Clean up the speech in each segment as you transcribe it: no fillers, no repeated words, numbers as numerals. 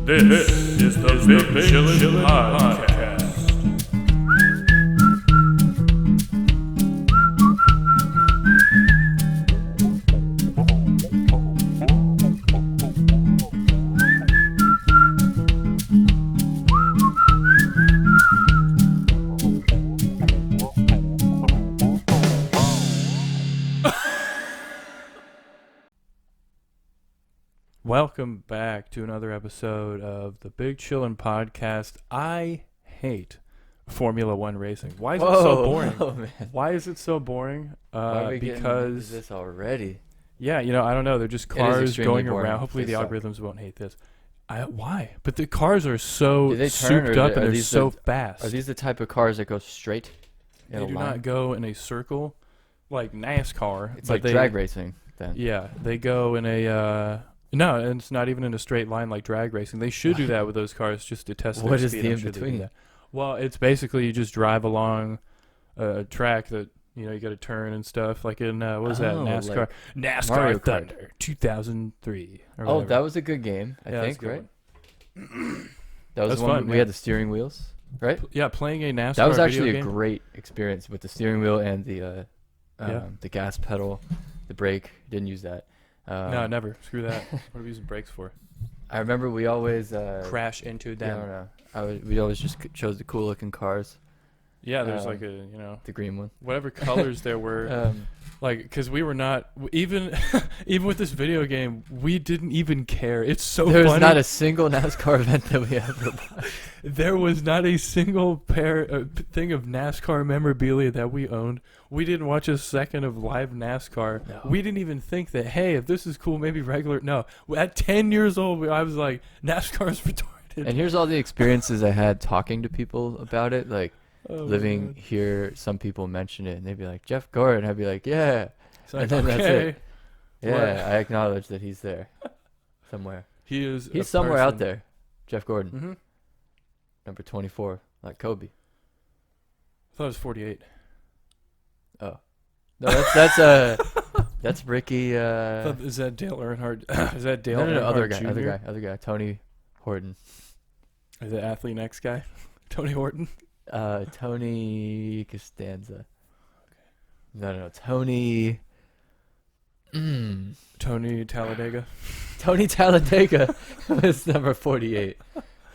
This is the Big Chillin Podcast. Welcome back to another episode of the Big Chillin Podcast. I hate Formula One racing. Why is it so boring? Man. Why is it so boring? Why are we Because getting this already? yeah, I don't know. They're just cars extremely going boring. around. Hopefully They the suck. algorithms won't hate this. Why? But the cars are so Do they turn, souped or up are and they're these so the- fast. Are these the type of cars that go straight in They a do line? not go in a circle like NASCAR. It's but like they, drag racing then. Yeah, they go in a no, and it's not even in a straight line like drag racing. They should do that with those cars just to test their What is speed. the I'm in sure they do between? that. Well, it's basically you just drive along a track that you got to turn and stuff. Like in what was that Oh, NASCAR? like NASCAR Mario Kart. Thunder 2003. Or Oh, whatever. that was a good game, I Yeah, that's a think, good right? one. That was That's the one fun, we yeah. had the steering wheels, right? Yeah, playing a NASCAR. That was actually video a game. great experience with the steering wheel and the Yeah. the gas pedal, the brake. Didn't use that. No, never. Screw that. What are we using brakes for? I remember we always Crash into I them. don't know. We always just chose the cool looking cars. Yeah, there's Um, like a The green one. whatever colors there were. Like, because we were not even with this video game, we didn't even care. It's so There's funny. not a single NASCAR event that we ever bought. There was not a single thing of NASCAR memorabilia that we owned. We didn't watch a second of live NASCAR. No. We didn't even think that, hey, if this is cool, maybe regular. No, at 10 years old, I was like, NASCAR's retarded. And here's all the experiences I had talking to people about it. Like Oh, living man. here, some people mention it, and they'd be like, Jeff Gordon. I'd be like, yeah. It's like, and then that's okay. it. Yeah, What? I acknowledge that he's there somewhere. He is. He's somewhere out there. Jeff Gordon, Mm-hmm. number 24, like Kobe. I thought it was 48. Oh, no, that's Ricky. Is that Dale Earnhardt? Is that Dale no, Earnhardt other Jr.? guy, Tony Horton. Is it Athlete Next guy? Tony Horton? Tony Costanza. No, Tony. Tony Talladega? Tony Talladega was number 48.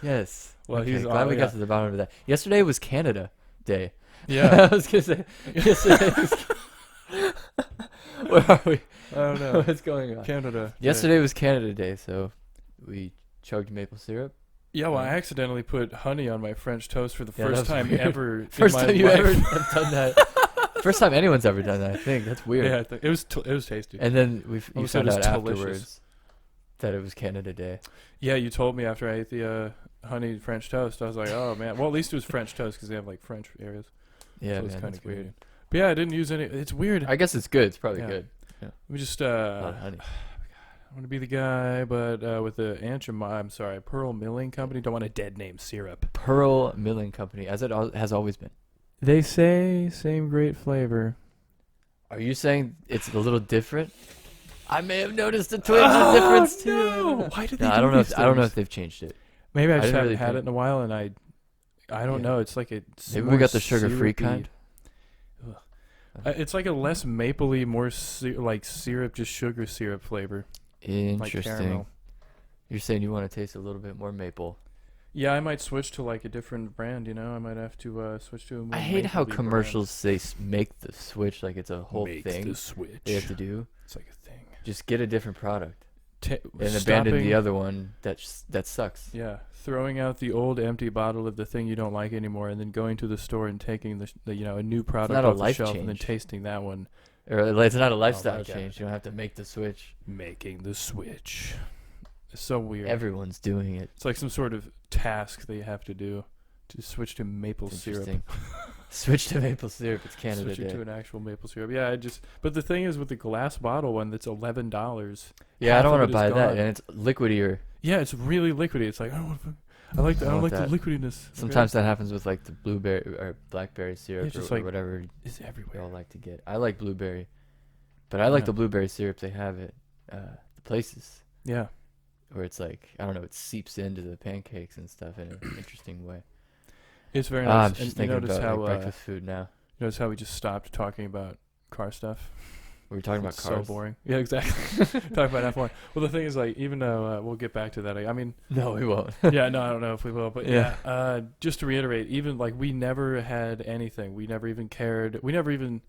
Yes. Well, Okay, he's glad we yeah. got to the bottom of that. Yesterday was Canada Day. Yeah. I was gonna say. Yesterday was. Where are we? I don't know. What's going on? Canada. Yesterday was Canada Day, so we chugged maple syrup. Yeah, well, I accidentally put honey on my French toast for the Yeah, that first was time weird. ever. First in my time you life. ever have done that. First time anyone's ever done that. I think that's weird. Yeah, I think it was tasty. And then you Almost found said out it was delicious. afterwards that it was Canada Day. Yeah, you told me after I ate the honey French toast. I was like, oh man. Well, at least it was French toast because they have like French areas. Yeah, so it's man, kind that's of weird. weird. But yeah, I didn't use any. It's weird. I guess it's good. It's probably Yeah. good. We just A lot of honey. I want to be the guy, but with the Pearl Milling Company. Don't want a dead name syrup. Pearl Milling Company, as it has always been. They say same great flavor. Are you saying it's a little different? I may have noticed a twinge of difference too. No. Why did they? No, do I don't know. these I don't know things? if they've changed it. Maybe I just didn't haven't really had it think- in a while, and I don't Yeah. know. It's like it's Maybe we more got the sugar-free syrupy. kind. It's like a less mapley, more like syrup, just sugar syrup flavor. Like Interesting. caramel. You're saying you want to taste a little bit more maple. Yeah, I might switch to like a different brand. I might have to switch to a more. I hate how mapley commercials say make the switch like it's a whole brand. thing The switch. they have to do. It's like a thing. Just get a different product and abandon Stopping- the other one that sucks. Yeah, throwing out the old empty bottle of the thing you don't like anymore, and then going to the store and taking the a new product not a off the life shelf, and then change. tasting that one, Or it's not a lifestyle my God. change. You don't have to make the switch. making the switch. It's so weird. Everyone's doing it. It's like some sort of task that you have to do to switch to maple It's syrup. interesting. Switch to maple syrup. It's Canada Switching Day. to an actual maple syrup. Yeah, but the thing is with the glass bottle one, that's $11. Yeah, I half don't of want it to is buy that, gone. and it's liquidier. Yeah, it's really liquidy. It's like I don't want like that. the liquidiness. Sometimes that happens with like the blueberry or blackberry syrup just or like whatever it's we everywhere. all like to get. I like blueberry, but I like Yeah. the blueberry syrup they have at the places. Yeah. where it's like, I don't know, it seeps into the pancakes and stuff in an interesting way. It's very I'm nice. just And thinking notice about how like breakfast food now. notice how we just stopped talking about car stuff. We were talking about It's cars. so boring. Yeah, exactly. Talking about F1. Well, the thing is, like, even though we'll get back to that. I mean, No, we won't. yeah, no, I don't know if we will, but Yeah. yeah. Just to reiterate, even like we never had anything. We never even cared. We never even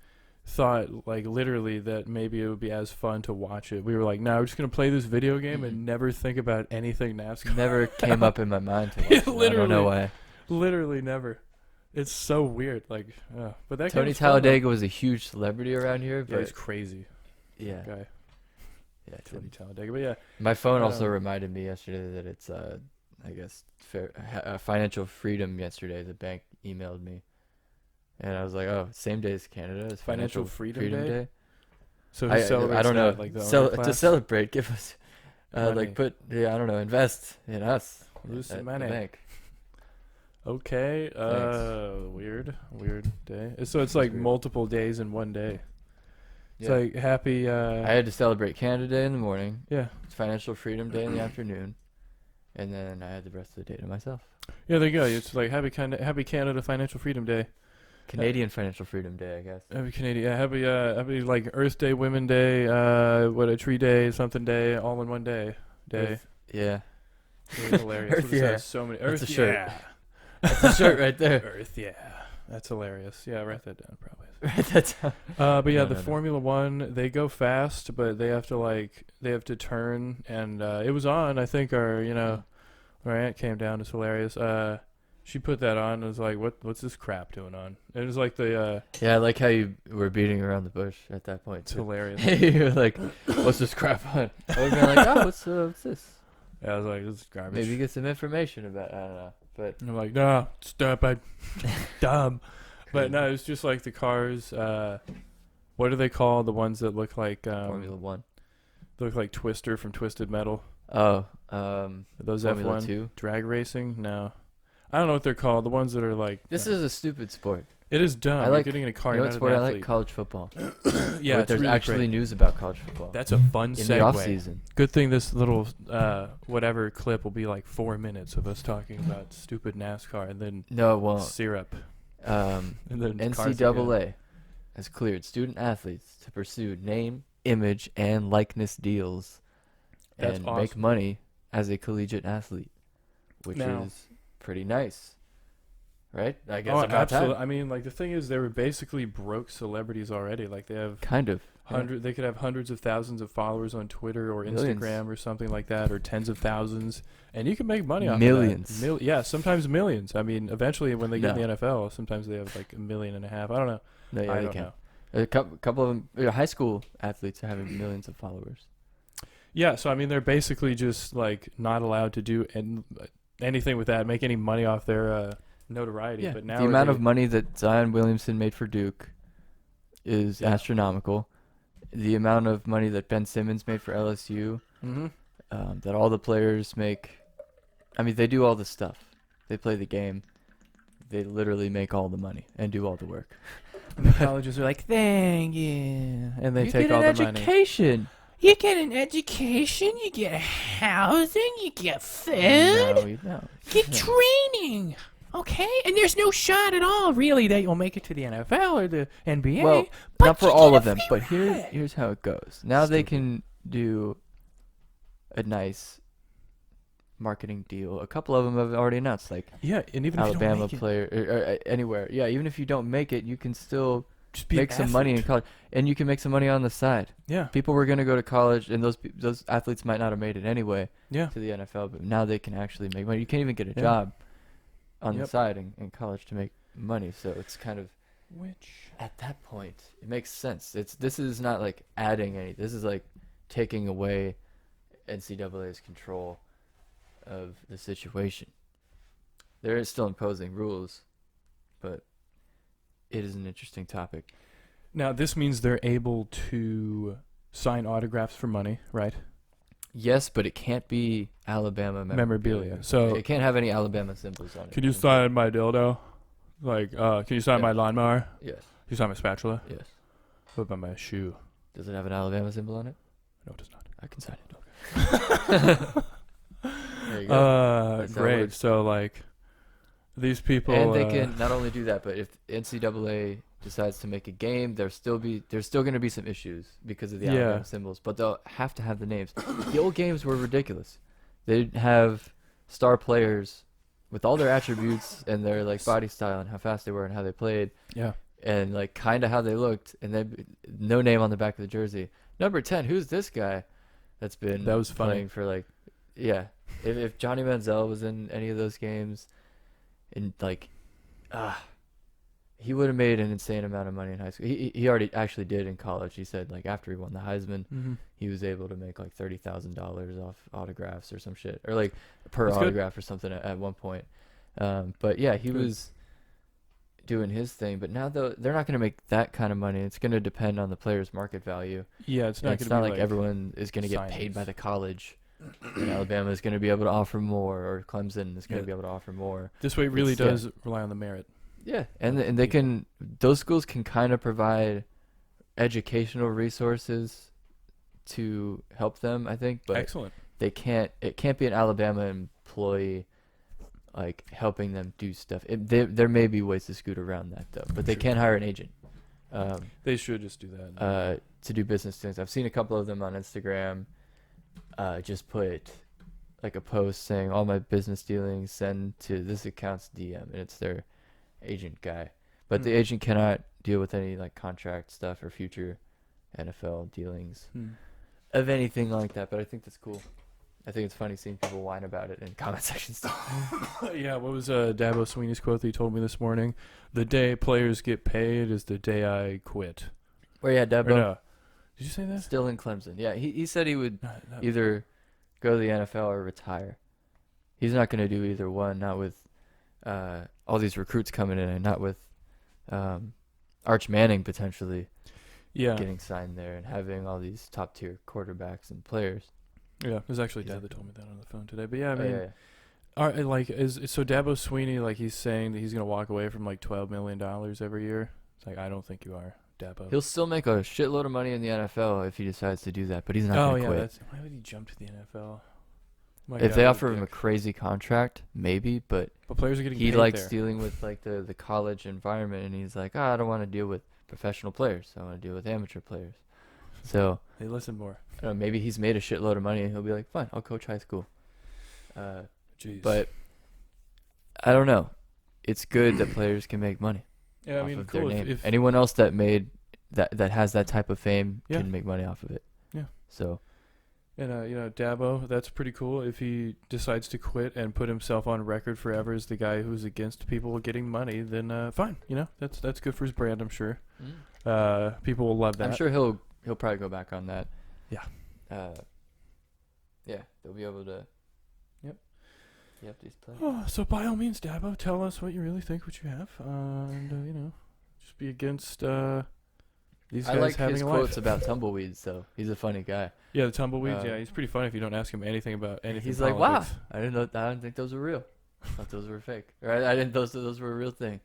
thought, like, literally that maybe it would be as fun to watch it. We were like, no, we're just gonna play this video game and never think about anything NASCAR. Never came up in my mind to watch Yeah, it. I don't know literally. why. Literally never. It's so weird. Like, but that Tony game was fun, though. Talladega was a huge celebrity around here, Yeah, he's but crazy. yeah, Guy. yeah. Tony Talladega. But yeah, My phone also Um, reminded me yesterday that it's I guess financial freedom yesterday. The bank emailed me, and I was like, oh, same day as Canada is Financial Freedom Day? Day. so I he celebrates I don't know. that, like the To class. celebrate, give us Money. like I don't know, invest in us. Lose some at the money. bank. Okay. Weird day. So it's like weird. multiple days in one day. It's Yeah. like happy. I had to celebrate Canada Day in the morning, Yeah. Financial Freedom Day in the afternoon, and then I had the rest of the day to myself. Yeah. There you go. It's like happy Canada Financial Freedom Day. Canadian Financial Freedom Day, I guess. Happy Canadian. Yeah. Happy like Earth Day, Women Day. What a tree day, something day, all in one day. Earth- yeah. Really hilarious. Earth, We'll just have yeah. so many. That's Earth, a shirt. yeah. That's a shirt right there. Earth, yeah. That's hilarious. Yeah, write that down probably. Right, that's But yeah, No, the no. Formula One, they go fast, but they have to turn, and it was on. I think our aunt came down. It's hilarious. She put that on and was like, "What's this crap doing on?" And it was like the Yeah, I like how you were beating around the bush at that point. it's too. hilarious. You were like, "What's this crap on?" I would have been like, "Oh, what's this?" Yeah, I was like, "This is garbage." Maybe get some information about. I don't know, but And I'm like, "No, stupid, dumb." But no, it's just like the cars. What do they call the ones that look like Formula One. look like Twister from Twisted Metal? Oh, Those Formula F1 Two. drag racing? No, I don't know what they're called. The ones that are like This is a stupid sport. it is dumb. I You're like- getting in a car. You know You're what not sport an I like? athlete. College football. Yeah, Where it's there's really actually great. news about college football That's a fun in segue. the off season. Good thing this little whatever clip will be like 4 minutes of us talking about stupid NASCAR and then No, it won't. syrup Um, and then cars again. NCAA has cleared student athletes to pursue name, image, and likeness deals That's and awesome. make money as a collegiate athlete, which Now- is pretty nice, right? I guess Oh, about absolutely. time. I mean, like the thing is, they were basically broke celebrities already. Like they have Kind of. Yeah. They could have hundreds of thousands of followers on Twitter or Millions. Instagram or something like that, or tens of thousands, and you can make money off Millions. of that. Yeah, sometimes millions. I mean, eventually when they get in No. the NFL, sometimes they have like 1.5 million. I don't know. No, yeah, I they don't can. know. A couple of them, high school athletes are having millions of followers. Yeah, so I mean, they're basically just like not allowed to do anything with that, make any money off their notoriety. Yeah, But now the amount of money that Zion Williamson made for Duke is Yeah. astronomical. The amount of money that Ben Simmons made for LSU, hmm that all the players make. I mean, they do all the stuff. They play the game. They literally make all the money and do all the work. And the colleges are like, thank you, and they you take get all an the money. education. You get an education, you get housing, you get food, No, you don't. get No. training. Okay? And there's no shot at all, really, that you'll make it to the NFL or the NBA. Well, but not for you all get of a them, free but ride. here's how it goes. Now they can do a nice marketing deal. A couple of them have already announced, like Yeah, and even if you don't Alabama make it, player or anywhere. Yeah, even if you don't make it, you can still just be make an some money in athlete. college, and you can make some money on the side. Yeah, People were gonna go to college, and those athletes might not have made it anyway yeah. to the NFL, but now they can actually make money. You can't even get a Yeah. job on the Yep. side in college to make money. So it's kind of Which at that point it makes sense. This is not like adding any. This is like taking away NCAA's control of the situation. They're still imposing rules, but it is an interesting topic. now this means they're able to sign autographs for money, right? Yes, but it can't be Alabama Memorabilia. So- it can't have any Alabama symbols on it. Can you sign my dildo? Like, can you sign Yeah. my lawnmower? Yes. Can you sign my spatula? Yes. What about my shoe? Does it have an Alabama symbol on it? No, it does not. I can sign it. There you go. That's how it Great. works. So like, these people. And they can not only do that, but if NCAA decides to make a game, there's still going to be some issues because of the Alabama symbols, but they'll have to have the names. The old games were ridiculous. They'd have star players with all their attributes and their like body style and how fast they were and how they played. Yeah. And like kind of how they looked, and then no name on the back of the jersey. Number 10, who's this guy? That was funny. playing for like, yeah. If Johnny Manziel was in any of those games, and like, he would have made an insane amount of money in high school. He already actually did in college. He said like after he won the Heisman, he was able to make like $30,000 off autographs or some shit, or like per That's good. autograph or something at one point. But yeah, he was doing his thing. But now though, they're not going to make that kind of money. It's going to depend on the player's market value. Yeah, it's not. It's not like everyone is going to get paid by the college. And Alabama is going to be able to offer more, or Clemson is going to be able to offer more. This way, it really does rely on the merit. Yeah, and they can. Those schools can kind of provide educational resources to help them, I think. But Excellent. they can't. It can't be an Alabama employee like helping them do stuff. There may be ways to scoot around that though, but they can't hire an agent. They should just do that. To do business things. I've seen a couple of them on Instagram. Just put like a post saying all my business dealings send to this account's DM, and it's their agent guy. But the agent cannot deal with any like contract stuff or future NFL dealings of anything like that. But I think that's cool. I think it's funny seeing people whine about it in comment sections. Yeah, what was Dabo Sweeney's quote that he told me this morning? The day players get paid is the day I quit. Where yeah, Dabo. No. Did you say that? Still in Clemson. Yeah, he said he would either go to the NFL or retire. He's not going to do either one, not with all these recruits coming in, and not with Arch Manning potentially getting signed there and having all these top-tier quarterbacks and players. Yeah, it was actually Dad that told me that on the phone today. But yeah, I mean, so Dabo Sweeney, like he's saying that he's going to walk away from like $12 million every year. It's like, I don't think you are. Dabo. He'll still make a shitload of money in the NFL if he decides to do that, but he's not going to quit. Why would he jump to the NFL? If they offer him a crazy contract, maybe, but players are getting he paid likes there. dealing with like the college environment, and he's like, I don't want to deal with professional players. I want to deal with amateur players. So they listen more. I don't know, maybe he's made a shitload of money, and he'll be like, fine, I'll coach high school. But I don't know. It's good that players can make money. Yeah, I mean, of cool. Their name. If anyone else that made that has that type of fame can make money off of it. Yeah. So. And Dabo, that's pretty cool. If he decides to quit and put himself on record forever as the guy who's against people getting money, then fine. That's good for his brand, I'm sure. People will love that. I'm sure he'll probably go back on that. Yeah. Yeah, they'll be able to. Yep, these players. Oh, so by all means, Dabo, tell us what you really think, what you have, and just be against these guys I like having his a quotes life. about tumbleweeds, though. He's a funny guy. Yeah, the tumbleweeds. Yeah, he's pretty funny if you don't ask him anything about anything. He's like, wow, politics. I didn't think those were real. I thought those were fake. Right? I didn't. Those were a real thing.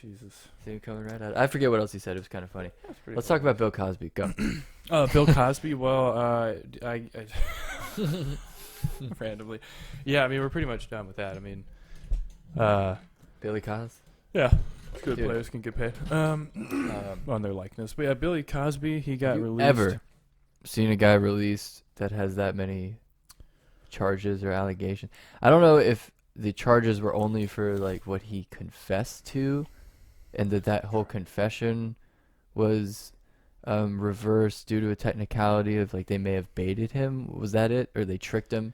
Jesus. See him coming right out. I forget what else he said. It was kind of funny. Let's talk about Bill Cosby. Go. Bill Cosby. Well, I randomly. Yeah, I mean, we're pretty much done with that. I mean, Billy Cos. Yeah. Good Dude. players can get paid on their likeness. But yeah, Billy Cosby, he got released. Ever seen a guy released that has that many charges or allegations? I don't know if the charges were only for like what he confessed to, and that whole confession was reversed due to a technicality of like they may have baited him. Was that it, or they tricked him?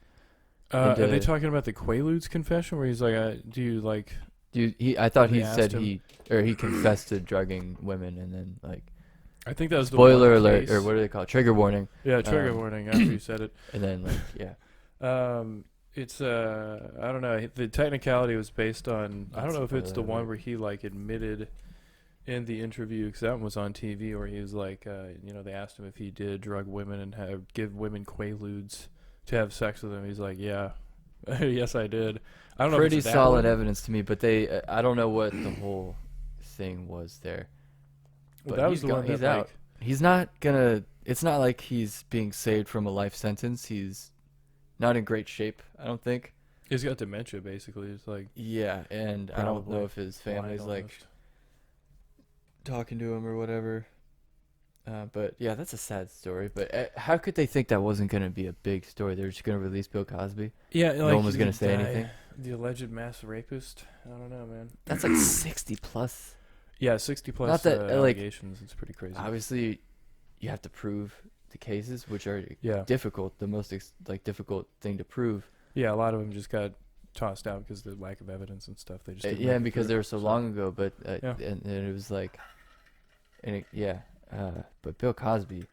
Are they talking about the Quaaludes confession where he's like, do you like? I thought he They said asked he confessed to drugging women, and then like I think that was spoiler the one alert, case. or what do they call it? Trigger warning. Yeah, trigger warning after you said it. And then like it's I don't know. The technicality was based on I don't know if it's the Spoiler one alert. where he like admitted in the interview, because that one was on TV, where he was like, they asked him if he did drug women and give women Quaaludes to have sex with them. He's like, yeah, yes, I did. I don't know. Pretty if it's that solid one. evidence to me, but I don't know what the whole thing was there. Well, But that was the one he's that, out. like, He's not gonna. It's not like he's being saved from a life sentence. He's not in great shape, I don't think. He's got dementia, basically. It's like Yeah, and I don't know Probably if his family's blind like almost. talking to him or whatever. But yeah, that's a sad story. But how could they think that wasn't going to be a big story? They were just going to release Bill Cosby. Yeah, No one was gonna say anything? The alleged mass rapist. I don't know, man. That's like 60 plus. Yeah, 60 plus Not that, like, allegations. It's pretty crazy. Obviously, you have to prove the cases, which are Yeah, difficult. The most difficult thing to prove. yeah. A lot of them just got tossed out because of the lack of evidence and stuff. They just didn't Yeah, make and it because through, they were so long ago. But Yeah. and it was like, but Bill Cosby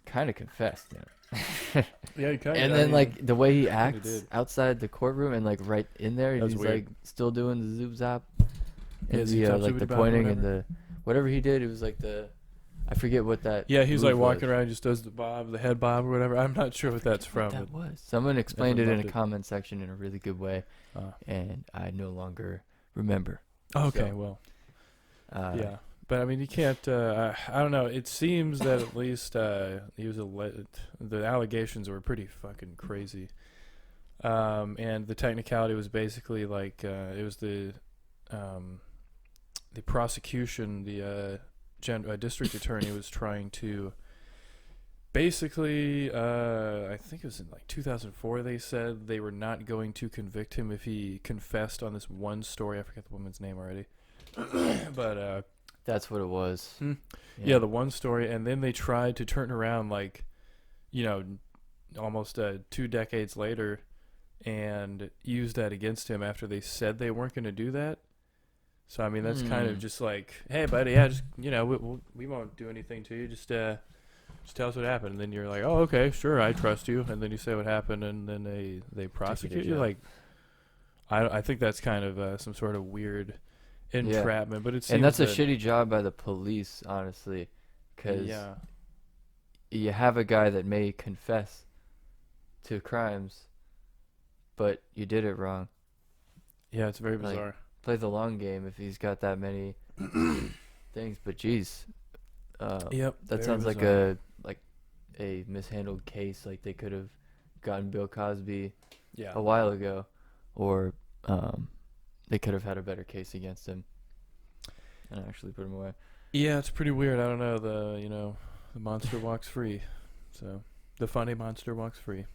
kind of confessed, Yeah, he kind and then like the way he kinda acts did. outside the courtroom and like right in there, That was he's weird. like still doing the zoop zop, Yeah, and zoop zop, like the zoop bop, pointing and whatever. the whatever he did. It was like I forget what that. Yeah, he's like move walking was. around, just does the head bob or whatever. I'm not sure what that's What from. that was. Someone explained it in Everyone a loved it. comment section in a really good way, and I no longer remember. Okay, So, well, Uh, yeah. But I mean, you can't. I don't know. It seems that at least he was the allegations were pretty fucking crazy. And the technicality was basically like it was the prosecution, the district attorney was trying to basically. I think it was in like 2004. They said they were not going to convict him if he confessed on this one story. I forget the woman's name already, but. That's what it was. Yeah, the one story, and then they tried to turn around, like, almost 2 decades later, and use that against him after they said they weren't going to do that. So I mean, that's kind of just like, hey, buddy, yeah, just we won't do anything to you, just tell us what happened, and then you're like, oh, okay, sure, I trust you, and then you say what happened, and then they prosecute you. jail. Like, I think that's kind of some sort of weird entrapment, but it seems And that's a that- shitty job by the police, honestly, because yeah. you have a guy that may confess to crimes, but you did it wrong. Yeah, it's very Like, bizarre. Play the long game if he's got that many things. But geez, Yep. that sounds like a mishandled case. Like they could have gotten Bill Cosby yeah. a while ago, or they could have had a better case against him and actually put him away. Yeah, it's pretty weird. I don't know. The monster walks free. So the funny monster walks free.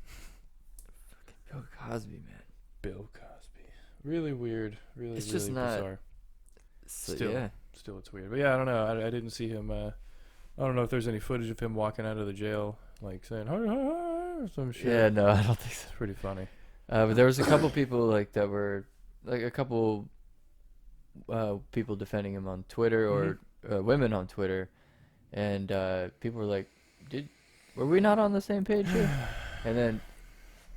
Bill Cosby, man. Bill Cosby. Really weird. Really, It's really just not- bizarre. So, yeah. Still, it's weird. But yeah, I don't know. I didn't see him. I don't know if there's any footage of him walking out of the jail, like saying "hi, hi, hi," or some shit. Yeah, no, I don't think so. It's pretty funny. But there was a couple people that were a couple people defending him on Twitter or women on Twitter, and people were like, were we not on the same page here?" And then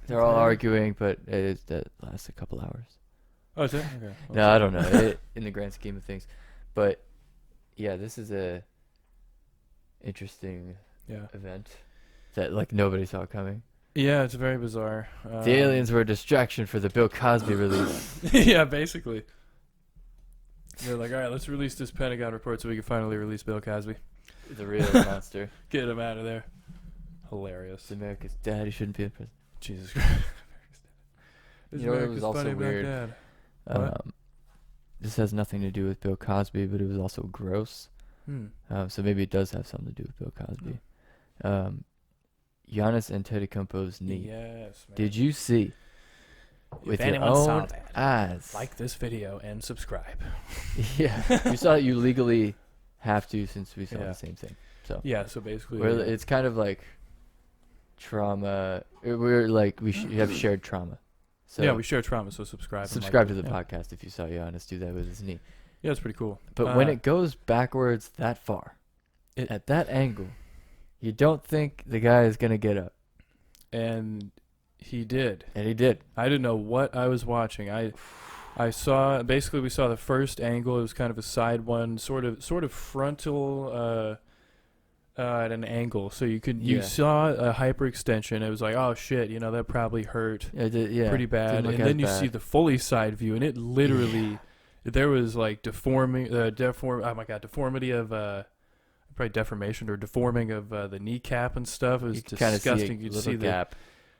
they're all Okay. arguing, but that lasts a couple hours. Oh, is it? Okay. No, I don't know in the grand scheme of things, but yeah, this is a interesting Yeah. event that like nobody saw coming. Yeah, it's very bizarre. The aliens were a distraction for the Bill Cosby release. Yeah, basically. They're like, all right, let's release this Pentagon report so we can finally release Bill Cosby. The real monster. Get him out of there. Hilarious. It's America's dad. He shouldn't be a president. Jesus Christ. You know what was also weird? Dad. What? This has nothing to do with Bill Cosby, but it was also gross. So maybe it does have something to do with Bill Cosby. Giannis Antetokounmpo's knee. Yes, man. Did you see with If your anyone saw own that, eyes? like this video and subscribe. Yeah, you saw it. You legally have to since we saw Yeah. the same thing. So Yeah, so basically, Well, it's kind of like trauma. We're like we have shared trauma. So yeah, we share trauma, so subscribe. and subscribe like to the it. Yeah. podcast if you saw Giannis do that with his knee. Yeah, it's pretty cool. But when it goes backwards that far, at that angle, you don't think the guy is gonna get up, and he did. and he did. I didn't know what I was watching. I saw basically we saw the first angle. It was kind of a side one, sort of frontal at an angle. So you Yeah. saw a hyperextension. It was like, oh shit, that probably hurt It did, yeah, pretty bad. didn't look And as then you bad. see the fully side view, and it literally there was like deformity of probably deformation or deforming of the kneecap and stuff. It was You could kinda see a disgusting. You'd little see the gap.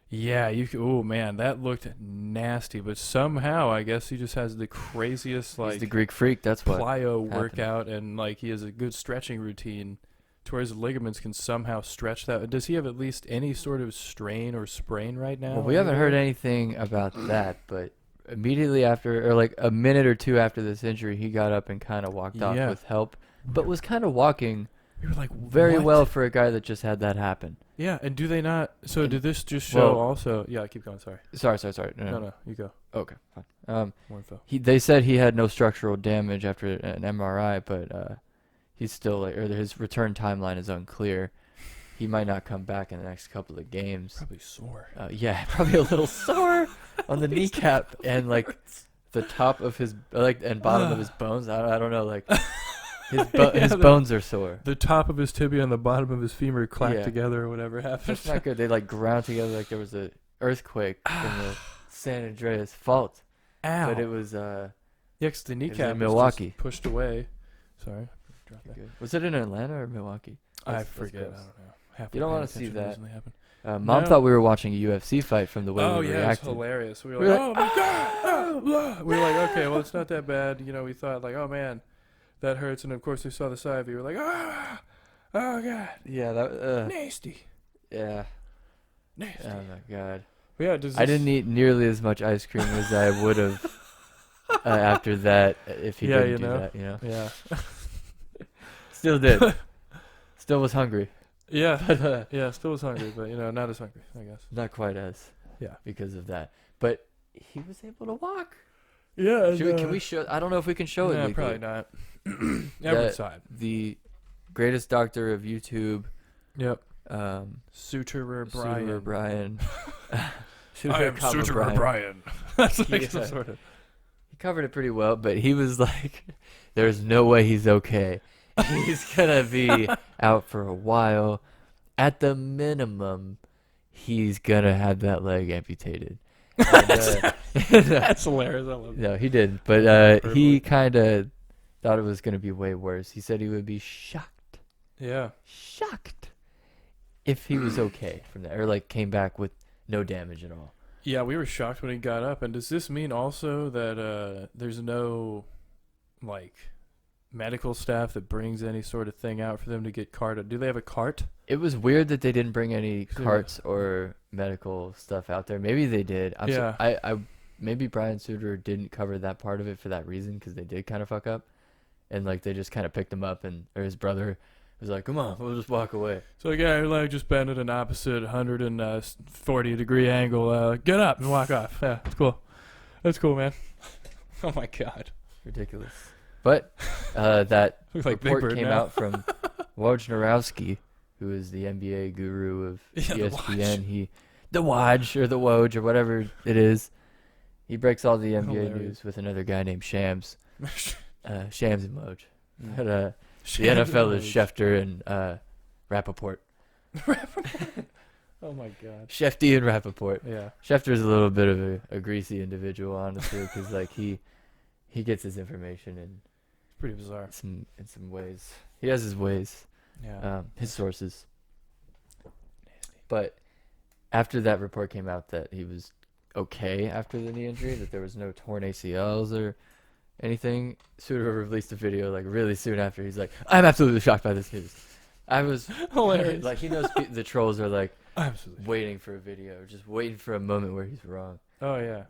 Yeah, oh man, that looked nasty. But somehow, I guess he just has the craziest He's the like Greek freak. That's what plyo happened. workout, and like he has a good stretching routine, to where his ligaments can somehow stretch that. Does he have at least any sort of strain or sprain right now? Well, we haven't heard anything about that, but immediately after, or like a minute or two after this injury, he got up and kind of walked off Yeah. with help, but was kind of walking We were like, very what? well for a guy that just had that happen. Yeah, and do they not? So And- did this just show well- also? Yeah, keep going. Sorry. Sorry. No, you go. Okay, fine. More info. They said he had no structural damage after an MRI, but he's still like, or his return timeline is unclear. He might not come back in the next couple of games. Probably sore. Yeah, probably a little sore on the kneecap and like the top of his and bottom of his bones. I don't know, like his bones are sore. The top of his tibia and the bottom of his femur clacked Yeah. together, or whatever happened. That's not good. They like ground together like there was a earthquake in the San Andreas fault, Ow. but it was Yeah, 'cause the kneecap was Milwaukee. just pushed away. Sorry. Was it in Atlanta or Milwaukee? I That's forget. I gross. don't know. Half You don't paying wanna see attention that. recently happened. Mom No. thought we were watching a UFC fight from the way Oh we yeah, it's reacted. hilarious. We were We like, were oh my god. Oh, blah. We were like, okay, well it's not that bad. You know, we thought like, oh man, that hurts. And of course we saw the side view. We were like, oh god, Yeah, that. nasty, Yeah. nasty. Oh my god. Yeah, does this, I didn't eat nearly as much ice cream as I would have after that if he Yeah, didn't you do know? that. You know. Yeah, Still did. Still was hungry. yeah, But yeah. Still was hungry, but you know, not as hungry, I guess. not quite as. Yeah. Because of that. But he was able to walk. Yeah. Can we show? I don't know if we can show it. Yeah, legally. probably not. Every That- side. The greatest doctor of YouTube. Yep. Suturer Suturer Brian. Brian. I am comma Suturer Brian. That's like Yeah. some sort of. He covered it pretty well, but he was like, "There's no way he's okay. He's gonna be out for a while. At the minimum, he's gonna have that leg amputated." And, That's hilarious. I love no, he didn't, but he Hyperbole. kind of thought it was gonna be way worse. He said he would be shocked if he was okay from that, or like came back with no damage at all. Yeah, we were shocked when he got up. And does this mean also that there's no, like, medical staff that brings any sort of thing out for them to get carted? Do they have a cart? It was weird that they didn't bring any Yeah. carts or medical stuff out there. Maybe they did. I maybe Brian Suter didn't cover that part of it for that reason, because they did kind of fuck up, and like they just kind of picked him up, and or his brother was like, "Come on, we'll just walk away." So the guy like just bend at an opposite 140-degree angle. Get up and walk off. Yeah, it's cool. That's cool, man. Oh my god. Ridiculous. But that Looks like Big report Bird came now. out from Wojnarowski, who is the NBA guru of Yeah, the ESPN. The Woj or the Woj or whatever it is. He breaks all the NBA Hilarious. news with another guy named Shams. Shams and Woj. Mm. But the NFL is Schefter and Rappaport. Oh my god. Shefty and Rappaport. Yeah. Schefter's a little bit of a greasy individual, honestly, because like he gets his information in It's pretty bizarre. some ways. He has his ways, Yeah. his sources. But after that report came out that he was okay after the knee injury, that there was no torn ACLs or anything, Suter released a video like really soon after. He's like, "I'm absolutely shocked by this news." I was Hilarious. like, he knows the trolls are like Absolutely. waiting for a video, just waiting for a moment where he's wrong. Oh yeah.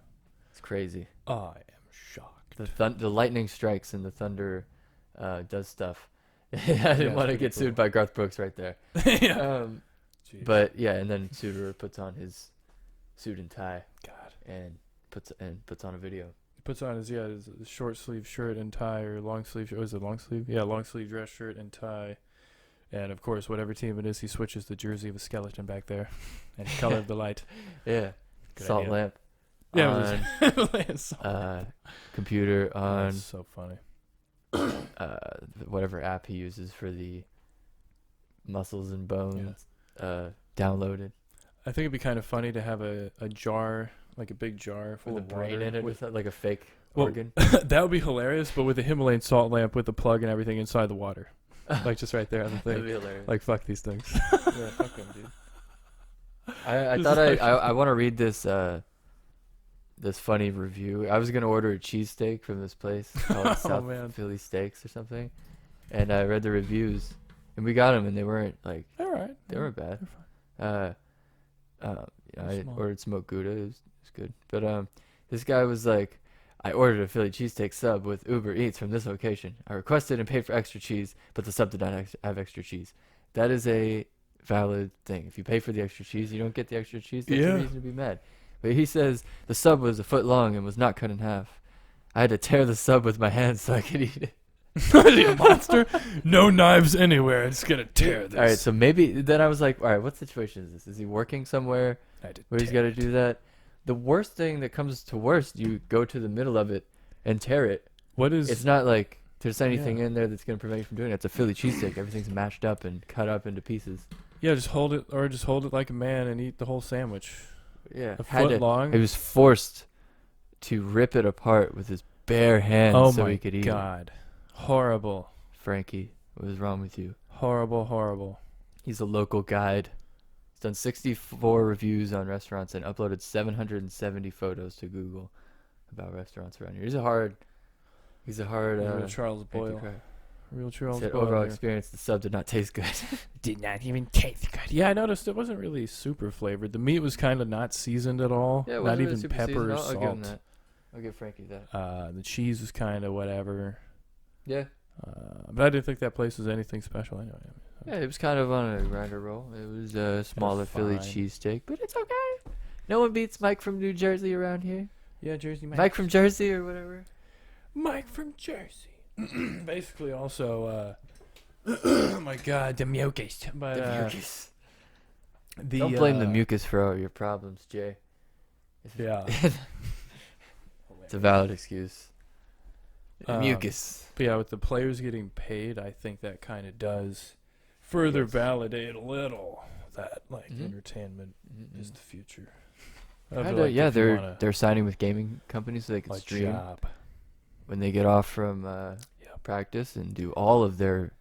It's crazy. I am shocked. The lightning strikes and the thunder does stuff. I didn't it's want to pretty get cool. sued by Garth Brooks right there. Yeah. Jeez. But yeah, and then Suter puts on his suit and tie God. and puts on a video. He puts on his short sleeve shirt and tie, or long sleeve. Was it long sleeve? Yeah, long sleeve dress shirt and tie. And of course, whatever team it is, he switches the jersey of a skeleton back there, and color of the light. Yeah, Good salt idea. lamp. Yeah, On computer on That's so funny. whatever app he uses for the muscles and bones downloaded I think it'd be kind of funny to have a jar, like a big jar full with a of brain water in it, with with like a fake Well, organ. that would be hilarious, but with a Himalayan salt lamp with the plug and everything inside the water, like just right there on the That'd thing. be hilarious. Like fuck these things. yeah, fuck him, dude. I Just thought like- I want to read this this funny review. I was gonna order a cheesesteak from this place called Oh, South man. Philly Steaks or something, and I read the reviews, and we got them, and they weren't like All right. they weren't bad. They're I small. ordered smoked Gouda. It was good, but this guy was like, I ordered a Philly cheesesteak sub with Uber Eats from this location. I requested and paid for extra cheese, but the sub did not have extra cheese. That is a valid thing. If you pay for the extra cheese, you don't get the extra cheese. That's Yeah. a reason to be mad. But he says the sub was a foot long and was not cut in half. I had to tear the sub with my hands so I could eat it. Is he a monster? No knives anywhere. It's gonna tear this. All right, so maybe then I was like, all right, what situation is this? Is he working somewhere I had to where he's tear got to do that? The worst thing that comes to worst, you go to the middle of it and tear it. What is? It's not like there's anything Yeah. in there that's going to prevent you from doing it. It's a Philly cheesesteak. Everything's mashed up and cut up into pieces. Yeah, just hold it like a man and eat the whole sandwich. Yeah. A Had foot to, long. he was forced to rip it apart with his bare hands Oh so my he could eat it. god, horrible, Frankie, what is wrong with you? horrible. He's a local guide. He's done 64 reviews on restaurants and uploaded 770 photos to Google about restaurants around here. He's a hard Real Charles Frankie Boyle. Craig. Real Charles Said Boyle. overall here. experience, the sub did not taste good. Did not even taste good. Yeah, I noticed it wasn't really super flavored. The meat was kind of not seasoned at all. Yeah, it not wasn't really even super pepper seasoned. or I'll give him salt. that. I'll give Frankie that. The cheese was kind of whatever. Yeah. But I didn't think that place was anything special anyway. Yeah, it was kind of on a grinder roll. It was a smaller Philly fine. cheesesteak, but it's okay. No one beats Mike from New Jersey around here. Yeah, Jersey Mike from Jersey or whatever. Mike from Jersey. Basically, also, oh my God, the mucus. But The mucus. the Don't blame the mucus for all your problems, Jay. Yeah. It's a valid excuse. Um, Mucus. But yeah, with the players getting paid, I think that kind of does further Yes. validate a little that like Mhm. entertainment is the future. I Kinda, feel like yeah, if you want they're signing with gaming companies so they can a stream job. when they get off from Yep. practice and do all of their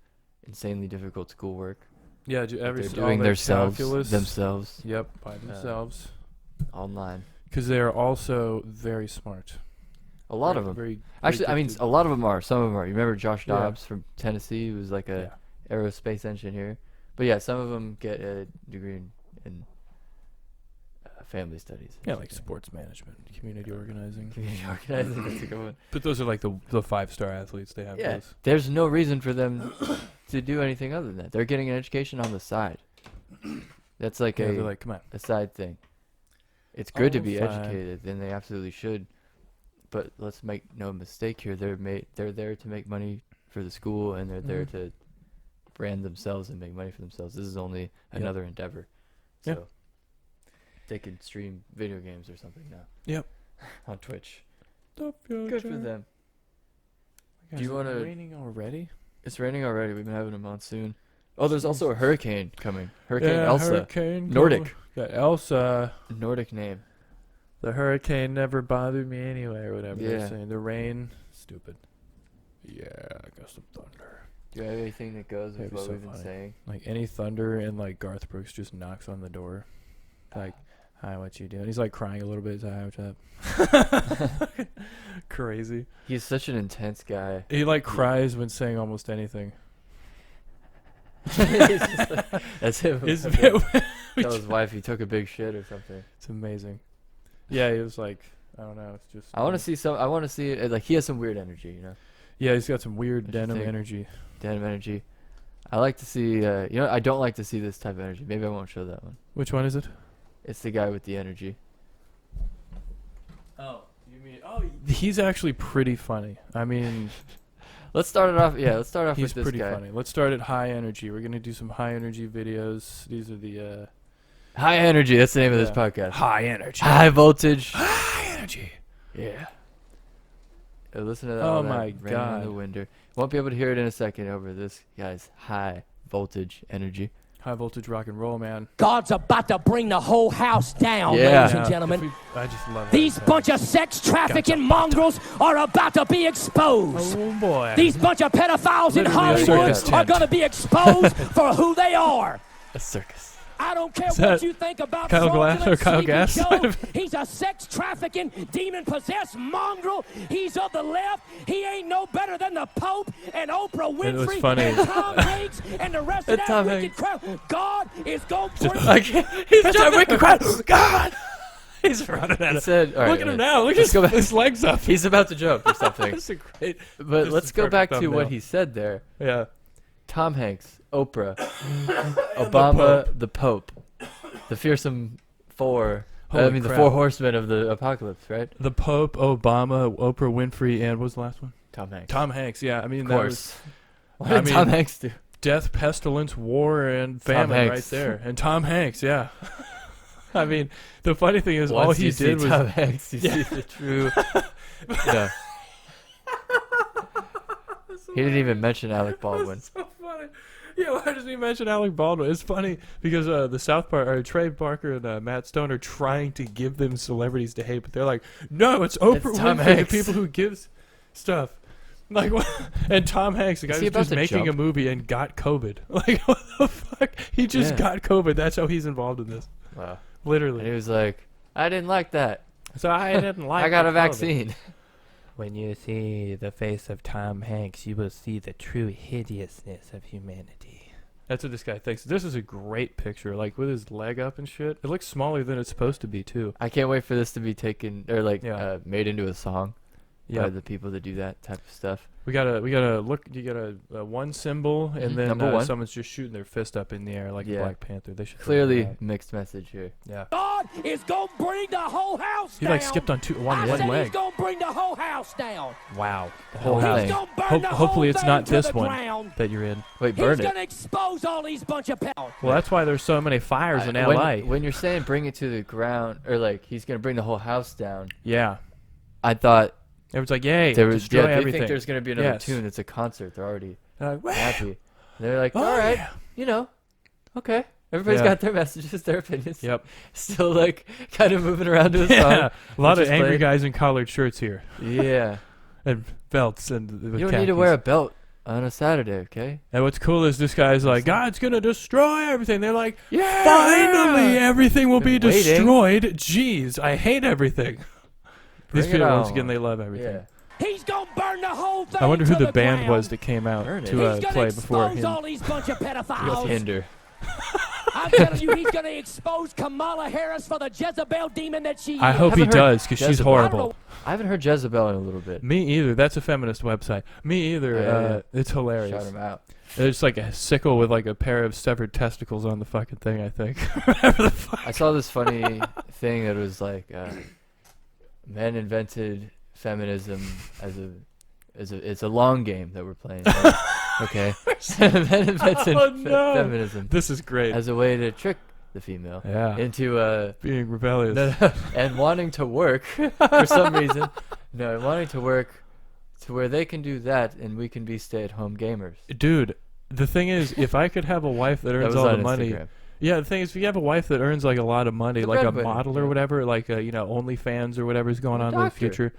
insanely difficult schoolwork. Yeah, that every they're all doing their themselves calculus. Yep, by themselves. online. Because they are also very smart. A lot of them. Very, Actually, I mean, gifted. a lot of them are. Some of them are. You remember Josh Yeah. Dobbs from Tennessee, who was like a Yeah. aerospace engineer. But yeah, some of them get a degree in family studies. or Yeah, like something. sports management, community organizing. Community organizing. That's a good one. But those are like the 5-star athletes. They have Yeah, those. there's no reason for them to do anything other than that. They're getting an education on the side. That's like Yeah, they're like, come on. a side thing. It's good to Oh, be fine. educated, and they absolutely should. But let's make no mistake here. They're there to make money for the school, and they're there Mhm. to brand themselves and make money for themselves. This is only Yep. another endeavor. Yeah. So they can stream video games or something now. Yep. On Twitch. The Good for future. them. Guys, Do you is it wanna- raining already? It's raining already. We've been having a monsoon. Oh, there's also a hurricane coming. Hurricane Yeah, Elsa. Hurricane Nordic. Yeah, Elsa. Nordic name. The hurricane never bothered me anyway, or whatever Yeah. they're saying. The rain, stupid. Yeah, gust of thunder. Do you have anything that goes with That'd be what so we've been funny. saying? Like any thunder, and like Garth Brooks just knocks on the door, like, "Hi, what you doing?" He's like crying a little bit. He's like, "Hi, what's up?" Crazy. He's such an intense guy. He like cries when saying almost anything. He's just like- that's him. It's, Tell his wife he took a big shit or something. it's amazing. Yeah, he was like, I don't know. It's just. I want to see some. I want to see it. Like he has some weird energy, you know, Yeah, he's got some weird What you denim think? energy. denim energy. I like to see. You know, I don't like to see this type of energy. Maybe I won't show that one. Which one is it? It's the guy with the energy. Oh, you mean? Oh, he's actually pretty funny. I mean, Let's start it off. Yeah, let's start off he's with this pretty guy. funny. Let's start at high energy. We're gonna do some high energy videos. These are the High energy. That's the name of this Yeah. podcast. high energy. High voltage. High energy. Yeah. Listen to that. Oh all that my rain in God. the winter. Won't be able to hear it in a second over this guy's high voltage energy. High voltage rock and roll, man. God's about to bring the whole house down, Yeah. ladies and Yeah, gentlemen. if I just love These that. bunch of sex trafficking mongrels are about to be exposed. Oh boy. These bunch of pedophiles in Literally a Hollywood circus are tent. going to be exposed for who they are. A circus. I don't care Is what that you think about Kyle Glass fraudulent or Kyle sleeping Gass? Joe. He's a sex trafficking, demon-possessed mongrel. He's of the left. He ain't no better than the Pope and Oprah It was Winfrey funny. and Tom Hanks and the rest of And that Tom wicked Hanks. crowd. God is going to bring He's just wicked crowd. God. He's running at He it. said, all right, Look at him all right. now. Look Let's at go back. his legs up. He's about to jump or something. That's a great. But This let's is go back perfect to what thumbnail. he said there. Yeah. Tom Hanks, Oprah, Obama, the Pope, the fearsome four. Holy the crap. four horsemen of the apocalypse, right? The Pope, Obama, Oprah Winfrey, and what was the last one? Tom Hanks. Tom Hanks. Yeah, I mean, of that was course. What I did Tom mean- Hanks do? death, pestilence, war, and famine right Hanks. there. And Tom Hanks, yeah. I mean, the funny thing is, all Once he you see did was Tom Hanks, you see the true. No. He didn't even mention Alec Baldwin. so funny. Yeah, why doesn't he mention Alec Baldwin? It's funny because the South Park, or Trey Parker and Matt Stone are trying to give them celebrities to hate, but they're like, no, it's Oprah It's Tom Winfrey, the Hanks. people who gives stuff. Like, what? And Tom Hanks, the guy Is he who's about just to making a jump? movie and got COVID. Like, what the fuck? He just Yeah. got COVID. That's how he's involved in this. Wow. Literally. And he was like, I didn't like that. So I didn't like I got the a COVID. vaccine. When you see the face of Tom Hanks, you will see the true hideousness of humanity. That's what this guy thinks. This is a great picture, like with his leg up and shit. It looks smaller than it's supposed to be too. I can't wait for this to be taken or Yeah. made into a song by Yeah, the people that do that type of stuff. we gotta look. You got a one symbol, and Mhm. then Number one. someone's just shooting their fist up in the air like a Yeah. Black Panther. They should Clearly mixed message here. Yeah. God is going to bring the whole house He down. like skipped on one I said leg. he's going to bring the whole house down. Wow. The whole whole thing. house He's going to burn Hope- the hopefully whole it's thing not to this the one. ground. that you're in. Wait, He's burn going it. to expose all these bunch of people. Well, that's why there's so many fires in when, LA. when you're saying bring it to the ground, or like he's gonna bring the whole house down, Yeah. I thought Everyone's like, yay, there was destroy they everything. think there's gonna be another Yes. tune. It's a concert. They're already They're like, "Wah." happy. And they're like, Oh, all right, yeah. you know, okay. Everybody's Yeah. got their messages, their opinions. Yep. Still like kind of moving around to a Yeah. song. A lot which of is angry played. guys in collared shirts here. Yeah. And belts and with You don't need to khakis. wear a belt on a Saturday, okay? And what's cool is this guy's like, God's gonna destroy everything. They're like, Yeah. finally, everything will be Been waiting. destroyed. Jeez, I hate everything. These Bring it people, once on. again, they love everything. Yeah. He's going to burn the whole thing I wonder who to the band ground. was that came out Burn it. to He's gonna play before expose him. all these bunch of pedophiles. Hinder. I'm telling you, he's going to expose Kamala Harris for the Jezebel demon that she I is. hope he Haven't heard does, because she's Jezebel. I don't horrible. know. I haven't heard Jezebel in a little bit. Me either. That's a feminist website. Me either. Yeah. It's hilarious. Shout him out. It's like a sickle with like a pair of severed testicles on the fucking thing, I think. Whatever the fuck. I saw this funny thing that was like, men invented feminism it's a long game that we're playing. Right? Okay. Men invented Oh, no. feminism This is great. as a way to trick the female Yeah. into Being rebellious. and wanting to work for some reason. No, wanting to work to where they can do that and we can be stay-at-home gamers. Dude, the thing is, if I could have a wife that That earns was all on the money. Instagram. Yeah, the thing is, if you have a wife that earns like a lot of money, The like a breadwinner, model or yeah. whatever, like OnlyFans or whatever's going Or a on in the doctor. future.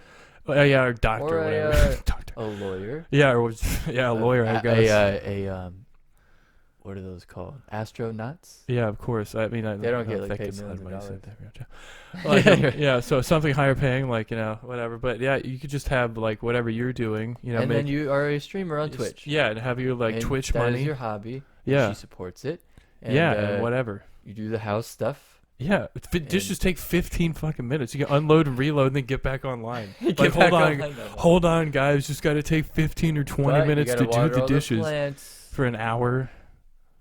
Yeah, or doctor, Or a, whatever. Doctor. A lawyer. Yeah, or yeah, a lawyer, I guess. What are those called? Astronauts? Yeah, of course. I mean, They don't get, like, think paid it's a lot of millions of money, dollars. so like, yeah, so something higher paying, like whatever. But yeah, you could just have like whatever you're doing, And then you are a streamer on Twitch. Yeah, and have your like And Twitch that money. is your hobby. Yeah. She supports it. And, Yeah, and whatever. You do the house stuff. Yeah, just take 15 fucking minutes. You can unload and reload, and then get back online. Get Like, back hold on, online. hold on, guys. Just got to take 15 or 20 But you minutes gotta to do water the all dishes plants. for an hour.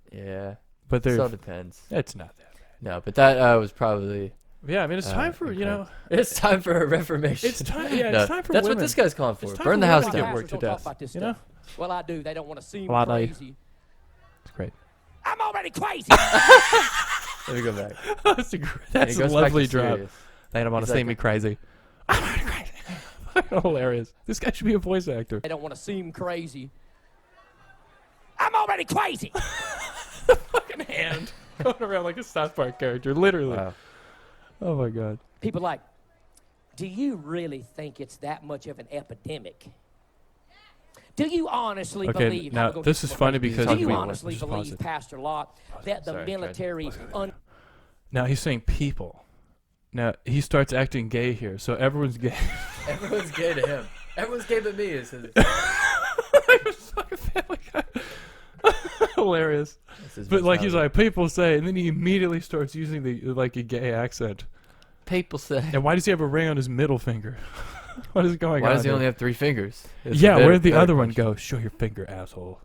Yeah. But It they're all depends. it's not that. No, but that was probably. Yeah, I mean it's time for incorrect. It's time for a reformation. It's time. Yeah, No, it's time for that's women. what this guy's calling for. It's time Burn for the women house to get down. worked to Don't talk death. about this You know, stuff. Well, I do. They don't want to seem Well, I- crazy. it's great. I'm already crazy. Let me go back. That's a, And that's he a goes back lovely to drop. serious. They don't want He's to see like- me crazy. I'm not crazy. Hilarious. This guy should be a voice actor. They don't want to seem crazy. I'm already crazy. Fucking hand going around like a South Park character, literally. Wow. Oh my god. People like, do you really think it's that much of an epidemic? Do you honestly Okay, believe? now this is funny because do you wait, honestly just pause believe, it. Pastor Lott, that the Sorry, military Now he's saying people. Now he starts acting gay here, so everyone's gay. Everyone's gay to him. Everyone's gay but me. Is his. It's like a Family Guy. Hilarious. But like he's like people say, and then he immediately starts using the like a gay accent. People say. And why does he have a ring on his middle finger? What is going on? Why does he here? only have 3 fingers? It's Yeah, a better- where'd the better other one question. go? Show your finger, asshole.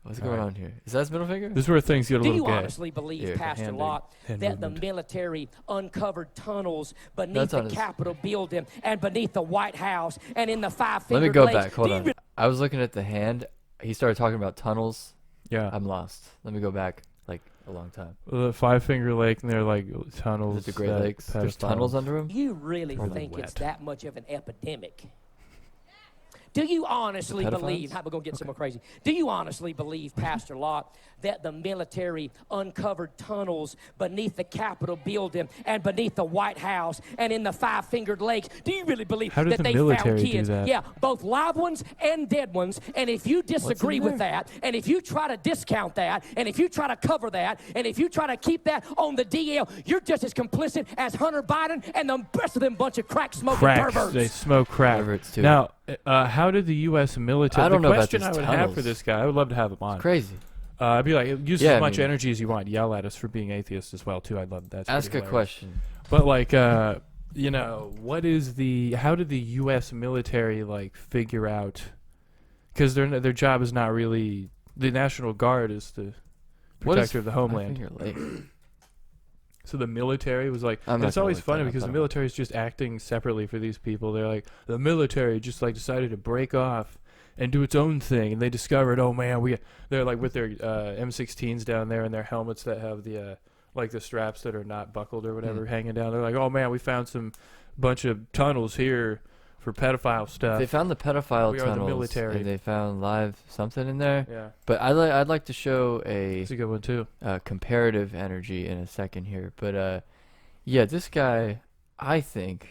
What's going on here? Is that his middle finger? This is where things get a Do little you gay. honestly believe, Here, Pastor hand Lott, hand that the movement. military uncovered tunnels beneath That's the on his- Capitol building and beneath the White House and in the Let five-fingered me go lakes? back. Hold Do you on. I was looking at the hand. He started talking about tunnels. Yeah. I'm lost. Let me go back like a long time. The Five-Finger Lake, and they're like tunnels. Is it the Great that Lakes? There's pedophiles- tunnels under him? You really Probably think it's wet. that much of an epidemic? Do you honestly The believe, pedophiles? how we going to get some more crazy, do you honestly believe, Pastor Lott, that the military uncovered tunnels beneath the Capitol building and beneath the White House and in the Five-Fingered Lakes? Do you really believe How did that the they military found do kids? that? Yeah, both live ones and dead ones. And if you disagree with that, and if you try to discount that, and if you try to cover that, and if you try to keep that on the DL, you're just as complicit as Hunter Biden and the rest of them bunch of crack-smoking Crack. perverts. They smoke crack. Perverts, too. Now, how did the U.S. military? I don't know the about question these I would have for tunnels. this guy, I would love to have him on. Crazy. I'd be like, use Yeah, as I much mean- energy as you want. Yell at us for being atheists as well, too. I'd love that. Ask a question. But like, you know, what is the? How did the U.S. military like figure out? Because their job is not really the National Guard is the What is protector of the homeland. Five-Finger Lake? So the military was like, I'm and not it's gonna always look funny that up, because I the don't know. military is just acting separately for these people. They're like, the military just like decided to break off and do its own thing, and they discovered, oh man, they're like with their M16s down there and their helmets that have the like the straps that are not buckled or whatever hanging down. They're like, oh man, we found some bunch of tunnels here for pedophile stuff. They found the pedophile We are the tunnels, military. and they found live something in there. Yeah, But I'd like to show a it's a good one too. comparative energy in a second here. But yeah, this guy, I think,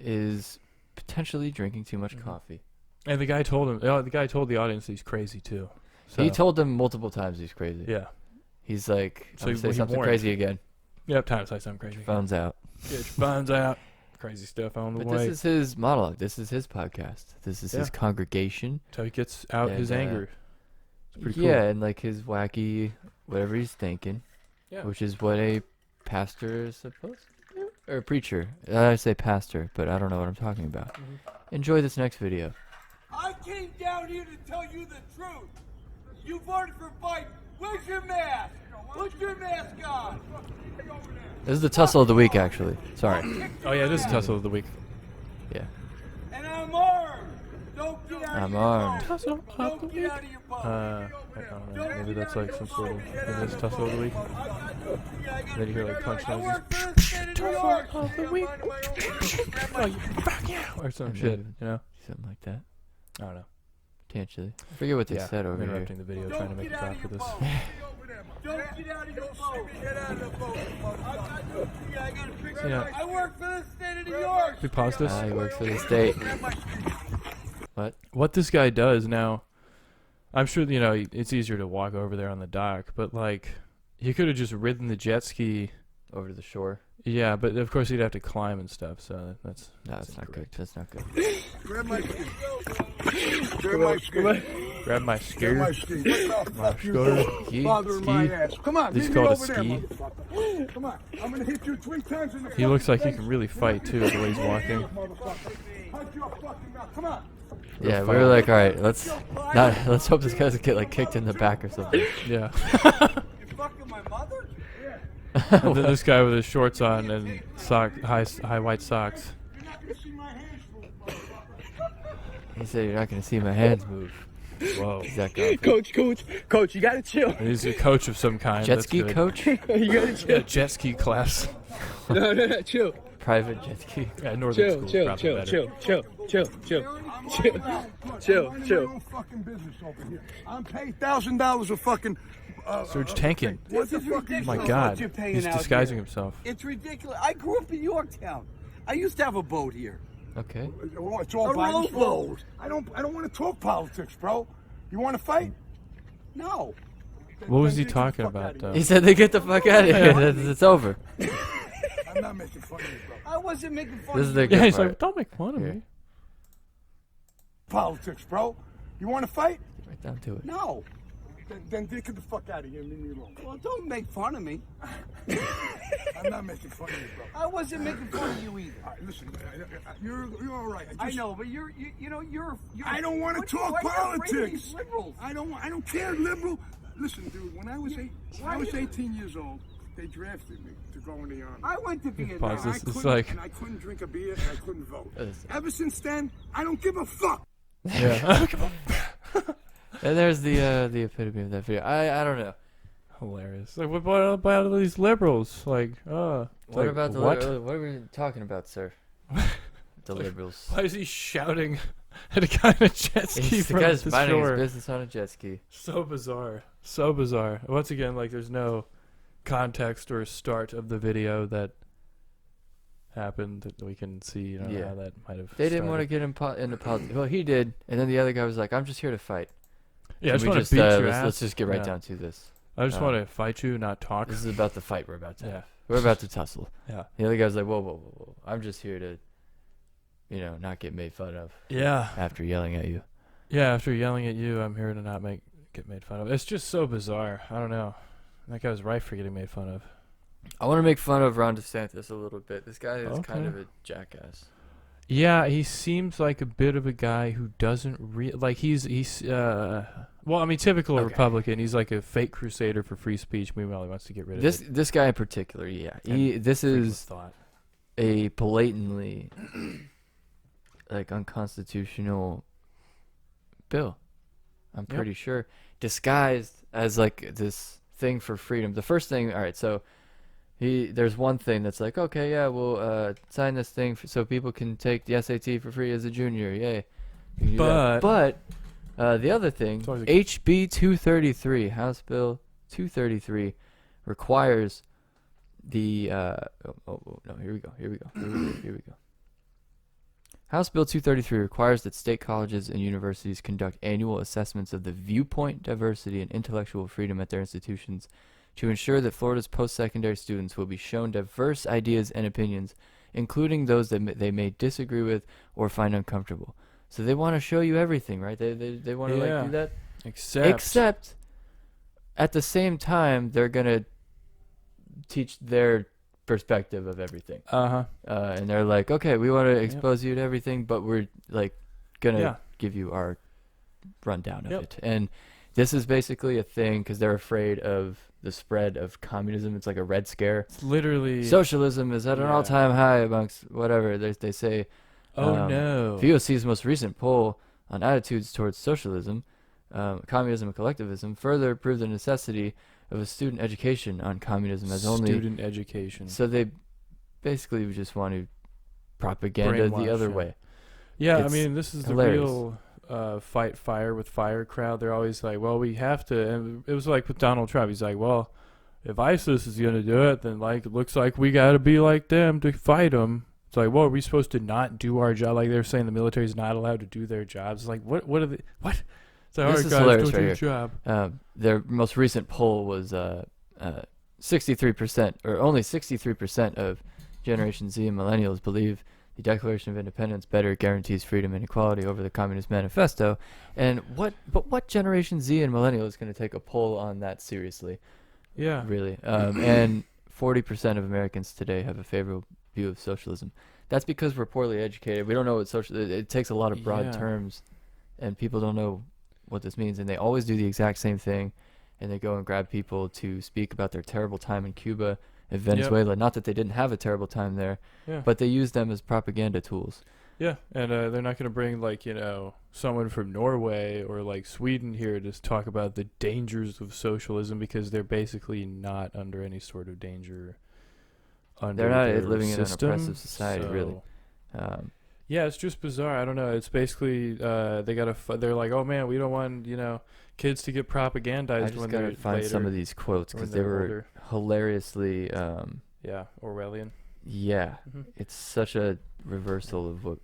is potentially drinking too much coffee. And the guy told him. The guy told the audience he's crazy too. So, He told them multiple times he's crazy. Yeah. He's like, So I'm he- gonna say he something warned. crazy again. Yep. Time to say something crazy. Phone's out. Get your phones out. Crazy stuff on the But way. this is his monologue. This is his podcast. This is his Yeah. congregation. So he gets out And, his anger. It's pretty cool. Yeah, and like his wacky, whatever he's thinking, Yeah. which is what a pastor is supposed to do. Or a preacher. I say pastor, but I don't know what I'm talking about. Enjoy this next video. I came down here to tell you the truth. You voted for Biden. Where's your mask? Put your mask on. This is the tussle of the week, actually. Sorry. Oh yeah, this is tussle of the week. Yeah. And I'm armed. Don't get out I'm of your armed. boat. Tussle of Don't the get week. out of your boat. I don't know. Maybe that's like some sort of. Maybe that's tussle of the week. Then you hear like punch I noises. work for the state of New York. of the week. Oh, you fuck yeah, or some And shit. then- You know. Something like that. I don't know. Potentially. I forget what they Yeah. said I'm over here. interrupting the video, trying to make a drop for this. Don't get out of your boat. Get out of the boat. I got a picture. Yeah. I work for the state of New York. We pause this. He works for the state. What? What this guy does now, I'm sure you know it's easier to walk over there on the dock, but like he could have just ridden the jet ski. Over to the shore. Yeah, but of course he'd have to climb and stuff, so that's No, that's not good. incorrect. That's not good. Grab my ski. Grab my ski. Grab my Grab skier. my ski. What the My fuck you skier. Ski? bothering my Ski? ass? Come on, This is leave me called a over there, ski? motherfucker. Come on, I'm gonna hit you 3 times in the He looks fucking like he face. can really fight too, the way he's walking. Motherfucker. Punch your fucking mouth. Come on. Yeah, we were like, all right, let's hope this guy doesn't get like kicked in the back or something. Yeah. You fucking my mother? And then this guy with his shorts on and high white socks. You're not gonna see my hands move, motherfucker. He said you're not gonna see my hands move. Whoa. Is that good? Coach, you gotta chill. And he's a coach of some kind. Jet that's ski good. coach? You gotta Yeah, chill. jet ski class. No, chill. Private jet ski. Yeah, northern Chill, school chill, probably chill, better. chill. Chill. Mind your own fucking business over here. I'm paid $1,000 a fucking. Serge Tankin. What the fuck? Oh my God. He's disguising himself. It's ridiculous. I grew up in Yorktown. I used to have a boat here. Okay. It's all Biden's fault. I don't want to talk politics, bro. You want to fight? No. What was he Then get the talking fuck about, outta though? here. He said they get the fuck out of here. It's over. I'm not making fun of you, bro. I wasn't making fun This is of the you. good Yeah, he's part. like, don't make fun of Here. me. Politics, bro. You want to fight? Right down to it. No. Then get the fuck out of here and leave me alone. Well, don't make fun of me. I'm not making fun of you, bro. I wasn't making fun of you either. All right, listen, you're all right. I know, but you're I don't want to talk politics. Liberals? I don't care, liberal. Listen, dude, when I was 18 years old, they drafted me to go in the army. I went to Vietnam. Pause this. It's like, And I couldn't drink a beer and I couldn't vote. Ever since then, I don't give a fuck. yeah, And there's the epitome of that video. I don't know. hilarious. Like, what about all these liberals? Like, it's What like, about the what? what are we talking about, sir? The liberals. Why is he shouting at a guy in a jet ski He's the from guy's the minding his shore? business on a jet ski. So bizarre. So bizarre. Once again, like, there's no context or start of the video that happened that we can see, you know, Yeah. how that might have They didn't want to started. get into politics. Well, he did, and then the other guy was like, "I'm just here to fight." Yeah, I Can just we want to beat your ass. let's just get right Yeah. down to this. I just uh, want to fight you, not talk. This is about the fight we're about to Yeah. have. We're about to tussle. Yeah. The other guy's like, whoa, whoa, whoa, whoa. I'm just here to, not get made fun of Yeah. after yelling at you. Yeah, after yelling at you, I'm here to not get made fun of. It's just so bizarre. I don't know. That guy was right for getting made fun of. I want to make fun of Ron DeSantis a little bit. This guy is kind Okay. of a jackass. Yeah, he seems like a bit of a guy who doesn't like he's well, I mean, typical Okay. Republican. He's like a fake crusader for free speech. Meanwhile, he wants to get rid of it. This guy in particular, yeah. This Freaking is thought. a blatantly unconstitutional bill. I'm Yep. pretty sure, disguised as like this thing for freedom. The first thing, all right, so there's one thing that's like, okay, yeah, we'll sign this thing so people can take the SAT for free as a junior. Yay. You can do that. But the other thing, It's always a- HB 233, House Bill 233, requires the no, here we go. House Bill 233 requires that state colleges and universities conduct annual assessments of the viewpoint diversity and intellectual freedom at their institutions to ensure that Florida's post-secondary students will be shown diverse ideas and opinions, including those that they may disagree with or find uncomfortable. So they want to show you everything, right? They want to Yeah. do that. Except At the same time, they're gonna teach their perspective of everything. And they're like, okay, we want to expose you to everything, but we're like gonna give you our rundown of it. And this is basically a thing because they're afraid of the spread of communism. It's like a red scare. It's literally Socialism is at an all-time high amongst whatever they say. Oh no. VOC's most recent poll on attitudes towards socialism, communism, and collectivism further proved the necessity of a student education on communism as only student education. So they basically just want to propaganda the Brainwash, other yeah. way. Yeah, I It's mean, this is hilarious. the real fight fire with fire crowd. They're always like, well, we have to. And it was like with Donald Trump. He's like, well, if ISIS is going to do it, then like it looks like we got to be like them to fight them. It's like, well, are we supposed to not do our job? Like they're saying the military's not allowed to do their jobs. It's like, what are they? What? It's like, all This right, is guys, hilarious go do right your here. job. Their most recent poll was 63%, or only 63% of Generation Z and millennials believe the Declaration of Independence better guarantees freedom and equality over the Communist Manifesto. And what Generation Z and millennial is going to take a poll on that seriously? Yeah. Really. And 40% of Americans today have a favorable view of socialism. That's because we're poorly educated. We don't know what it takes a lot of broad Yeah. terms, and people don't know what this means, and they always do the exact same thing, and they go and grab people to speak about their terrible time in Cuba and Venezuela. Not that they didn't have a terrible time there, Yeah. but they use them as propaganda tools. Yeah, and they're not going to bring like someone from Norway or like Sweden here to talk about the dangers of socialism because they're basically not under any sort of danger. They're not their living in an system, oppressive society, really. so- Yeah, it's just bizarre. I don't know. It's basically they got to. They're like, oh man, we don't want kids to get propagandized I just when gotta they're find some later, of these quotes when because they they're were older. hilariously. Yeah, Orwellian. Yeah, Mhm. it's such a reversal of what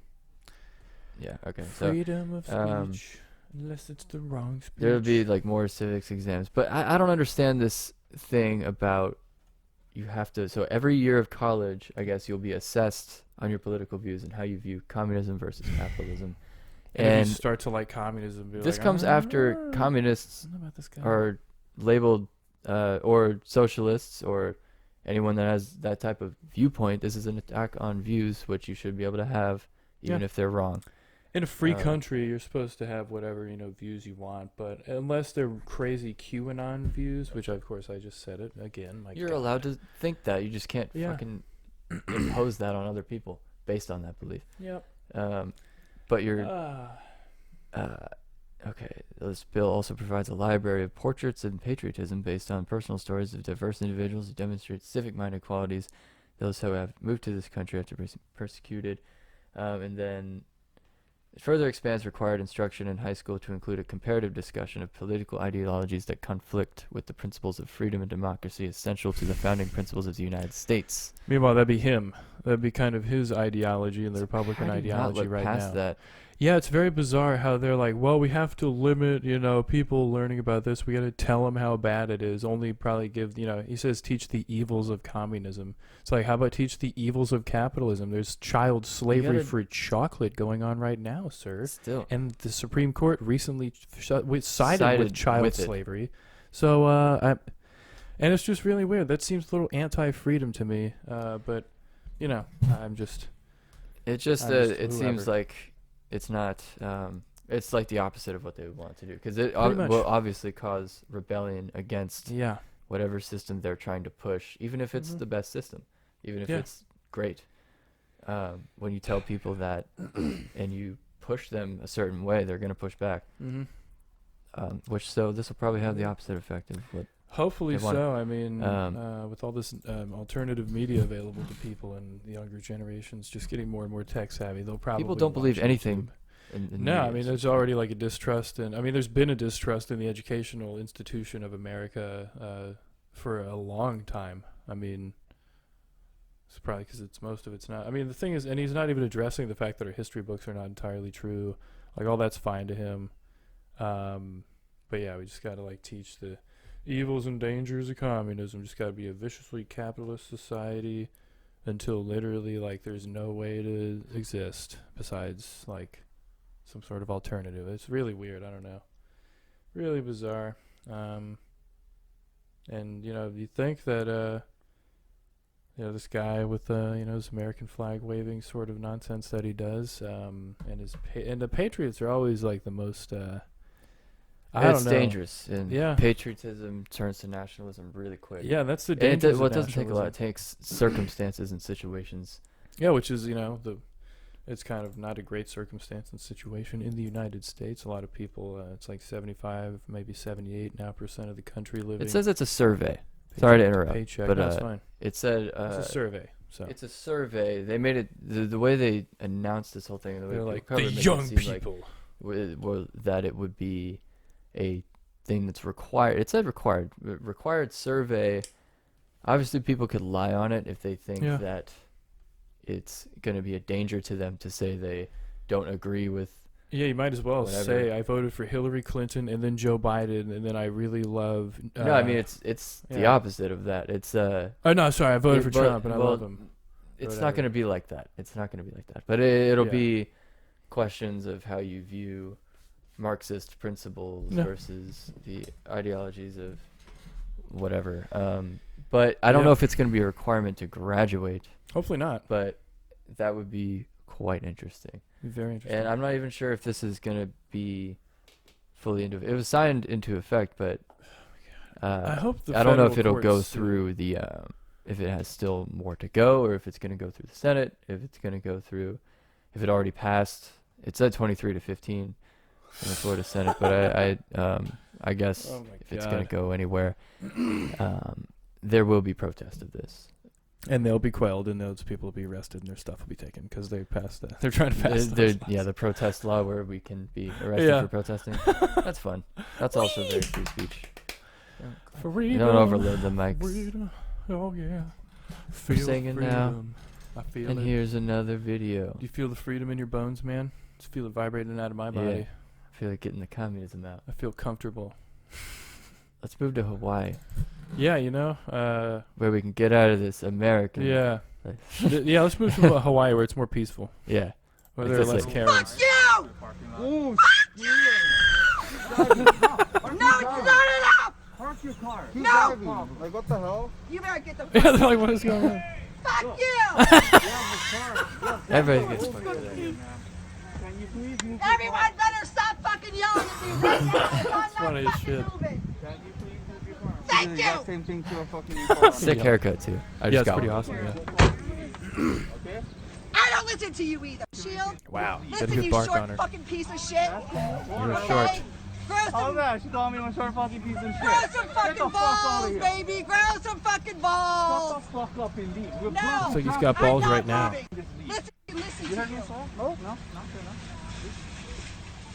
Yeah. Okay. So Freedom of um, speech, unless it's the wrong speech. there'll be like more civics exams, but I don't understand this thing about you have to. So every year of college, I guess you'll be assessed on your political views and how you view communism versus capitalism. and if And you start to like communism, be this like, comes after I communists don't know about this guy. are labeled or socialists or anyone that has that type of viewpoint. This is an attack on views, which you should be able to have, even Yeah. if they're wrong. In a free Uh, country, you're supposed to have whatever views you want, but unless they're crazy QAnon views, which of course I just said it again. My You're God. allowed to think that. You just can't Yeah. fucking impose that on other people based on that belief. Yep. But you're Ah. okay. This bill also provides a library of portraits and patriotism based on personal stories of diverse individuals who demonstrate civic-minded qualities, those who have moved to this country after being persecuted, and then it further expands required instruction in high school to include a comparative discussion of political ideologies that conflict with the principles of freedom and democracy essential to the founding principles of the United States. Meanwhile, that'd be him. That'd be kind of his ideology and the Republican How do you not ideology look right past now. that? Yeah, it's very bizarre how they're like, well, we have to limit, people learning about this. We got to tell them how bad it is. Only probably give, he says teach the evils of communism. It's like, how about teach the evils of capitalism? There's child slavery gotta- for chocolate going on right now, sir. Still. And the Supreme Court recently sided with child with it. slavery. So, and it's just really weird. That seems a little anti-freedom to me. But, I'm just... It just I'm just it whoever. seems like it's not it's like the opposite of what they would want to do, because it Pretty much. will obviously cause rebellion against Yeah. whatever system they're trying to push, even if it's Mhm. the best system, even if Yeah. it's great. When you tell people that and you push them a certain way, they're going to push back. Mm-hmm. So this will probably have the opposite effect of what. Hopefully They want so. I mean, Um, with all this alternative media available to people and the younger generations just getting more and more tech savvy, they'll probably People don't believe watch anything YouTube. in No, I media, mean, so- there's already like a distrust, and I mean, there's been a distrust in the educational institution of America for a long time. I mean, it's probably because most of it's not. I mean, the thing is, and he's not even addressing the fact that our history books are not entirely true. Like, all that's fine to him. But yeah, we just got to like teach the evils and dangers of communism. Just got to be a viciously capitalist society until literally like there's no way to exist besides like some sort of alternative. It's really weird. I don't know. Really bizarre. And you think that this guy with his American flag waving sort of nonsense that he does, and and the Patriots are always like the most I it's don't know. dangerous, and Yeah. patriotism turns to nationalism really quick. Yeah, that's the And danger. it doesn't take a lot. It takes circumstances and situations. Yeah, which is it's kind of not a great circumstance and situation in the United States. A lot of people, it's like 75, maybe 78 now % of the country living. It says it's a survey. paycheck Sorry to interrupt, Paycheck, but, that's fine. It said It's a survey, so it's a survey. They made it the way they announced this whole thing. And the way they're people like covered the it made it young seem like people. that it would be a thing that's required. It said required survey. Obviously, people could lie on it if they think Yeah. that it's going to be a danger to them to say they don't agree with. Yeah, you might as well Whatever. say I voted for Hillary Clinton and then Joe Biden and then I really love. No, I mean it's the yeah. opposite of that. It's Oh no, sorry, I voted for but- Trump and I well, love him. It's Whatever. not going to be like that. It's not going to be like that. But it'll Yeah. be questions of how you view Marxist principles Yeah. versus the ideologies of whatever. But I don't Yeah. know if it's going to be a requirement to graduate, Hopefully not. but that would be quite interesting. Be very interesting. And I'm not even sure if this is going to be fully into. It was signed into effect, but I hope the I don't know if federal it'll go courts through the if it has still more to go, or if it's going to go through the Senate, if it's going to go through, if it already passed. It said 23-15 in the Florida Senate, but I guess Oh my if it's going God. to go anywhere, there will be protest of this. And they'll be quelled, and those people will be arrested, and their stuff will be taken because they passed that. They're trying to pass. The protest law where we can be arrested Yeah. for protesting. That's fun. That's also very free speech. Freedom. You don't overload the mics. Freedom. Oh yeah. We're Feel singing now. freedom. I feel And it. here's another video. Do you feel the freedom in your bones, man? Just feel it vibrating out of my Yeah. body. I feel like getting the communism out. I feel comfortable. Let's move to Hawaii, Yeah, you know. where we can get out of this American. Yeah. Like, Yeah. Let's move to Hawaii, where it's more peaceful. yeah. Where Like there are this, less like- Karens. Oh, No, it's not enough! park your car. No! Like, what the hell? You better get the Yeah, fuck, they're like, what is going on? fuck you! Everybody gets fucked today. Can you please move Everyone better stop fucking yelling at me right now. I'm not funny as fucking shit. moving. Can you please move your car? Thank This is the exact you. same thing to a fucking car. Sick haircut too. I Yeah, just it's got pretty one. awesome. Yeah. Okay? I don't listen to you either. Shield. Wow. You got a Listen, good you bark short on her. fucking piece of shit. You're Okay? short. Grow Oh, some, man, she called me a short fucking piece of shit. grow some Get the fucking fuck out balls, of here. baby. Grow some fucking balls. Shut the fuck up, indeed. We're No. Looks like he's not- got balls I'm not right now. moving. Listen You to heard me, you. sir? No, no, not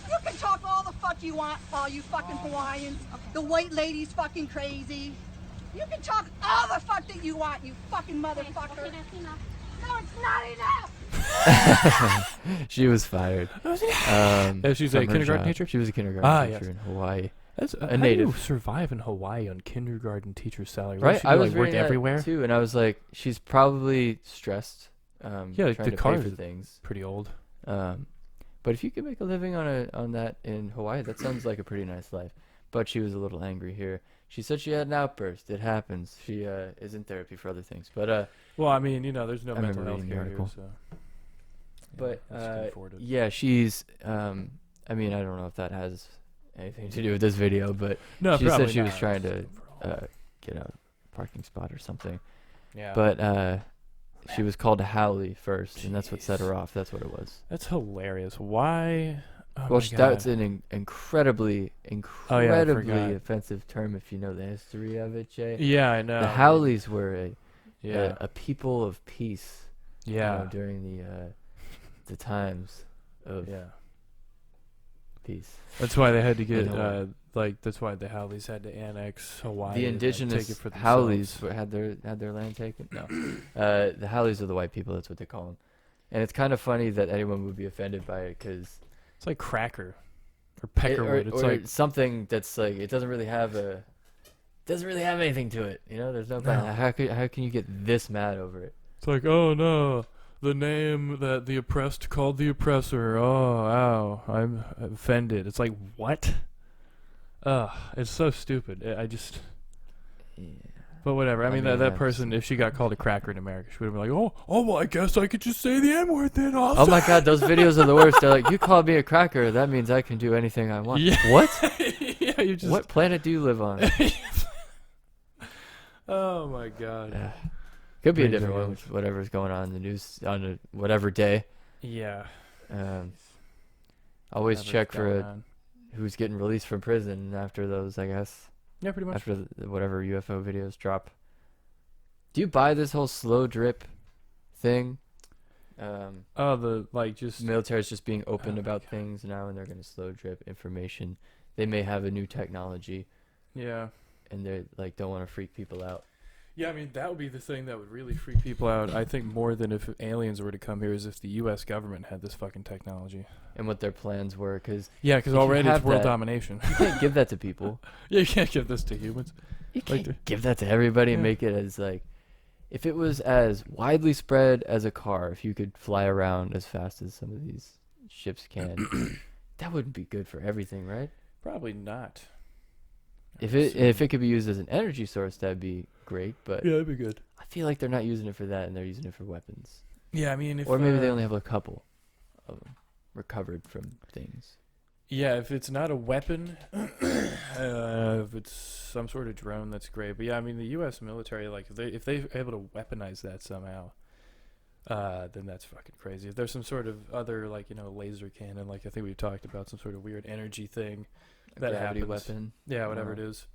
You can talk all the fuck you want, all you fucking Hawaiians. The white lady's fucking crazy. You can talk all the fuck that you want, you fucking motherfucker. No, it's not enough. She was fired. Yeah, she's a from her kindergarten job. teacher? She was a kindergarten Ah, teacher yes. in Hawaii. That's A how do native. you survive in Hawaii on kindergarten teacher salary? What, Right? She I do, was like work reading that everywhere. too, and I was like, she's probably stressed. Yeah, like trying the to cars pay are for things. Pretty old. But if you could make a living on that in Hawaii, that sounds like a pretty nice life. But she was a little angry here. She said she had an outburst. It happens. She is in therapy for other things. But Well, I mean, you know, there's no I mental remember health reading the care here, article. so. But that's good for it. yeah, she's. I mean, I don't know if that has anything to do with this video, but No, she said probably she was not. trying to It's overall. get a parking spot or something. Yeah. But she was called a Howley first, and that's what set Jeez. her off. That's what it was. That's hilarious. Why? Oh Well, my that's God. an incredibly Oh, yeah, I incredibly forgot. offensive term if you know the history of it, Jay. Yeah, I know. The Howleys were Yeah. a people of peace. you Yeah. know, during the times of Yeah. peace. That's why they had to get In Hawaii. that's why the Howleys had to annex Hawaii. The and, indigenous take it for Howleys themselves. had their land taken. No, the Howleys are the white people. That's what they call them. And it's kind of funny that anyone would be offended by it because It's like cracker or peckerwood. It's or like something that's like it doesn't really have anything to it. You know, there's no. No. How can you get this mad over it? it's like, oh no, the name that the oppressed called the oppressor. Oh, ow, I'm offended. It's like, what? It's so stupid. I just. Yeah. But whatever. I mean, that that's- person, if she got called a cracker in America, she would have been like, oh, well, I guess I could just say the N-word then. Oh my God, those videos are the worst. They're like, you called me a cracker. That means I can do anything I want. Yeah. What? Yeah, you just. What planet do you live on? Oh my God. Could be a Brings different it one, up. which whatever's going on in the news on whatever day. Yeah. Always Whatever's check for going on. who's getting released from prison after those, I guess. Yeah, pretty much. After whatever UFO videos drop. Do you buy this whole slow drip thing? Oh, the like just. Military's just being open Oh my about God. things now, and they're going to slow drip information. They may have a new technology, Yeah. and they like don't want to freak people out. Yeah, I mean that would be the thing that would really freak people out. I think more than if aliens were to come here, is if the U.S. government had this fucking technology. And what their plans were, because Yeah, because If you already it's have world that- domination. you can't give that to people. Yeah, you can't give this to humans. You Like can't give that to everybody and Yeah. make it as like, if it was as widely spread as a car, if you could fly around as fast as some of these ships can, that wouldn't be good for everything, right? Probably not. If it could be used as an energy source, that'd be great. But Yeah, that'd be good. I feel like they're not using it for that, and they're using it for weapons. Yeah, I mean, if Or maybe they only have a couple of them recovered from things. Yeah, if it's not a weapon, if it's some sort of drone, that's great. But yeah, I mean, the U.S. military, like, if they're able to weaponize that somehow, then that's fucking crazy. If there's some sort of other, like, you know, laser cannon, like I think we've talked about, some sort of weird energy thing A that gravity happens. weapon. Yeah, whatever Uh, it is.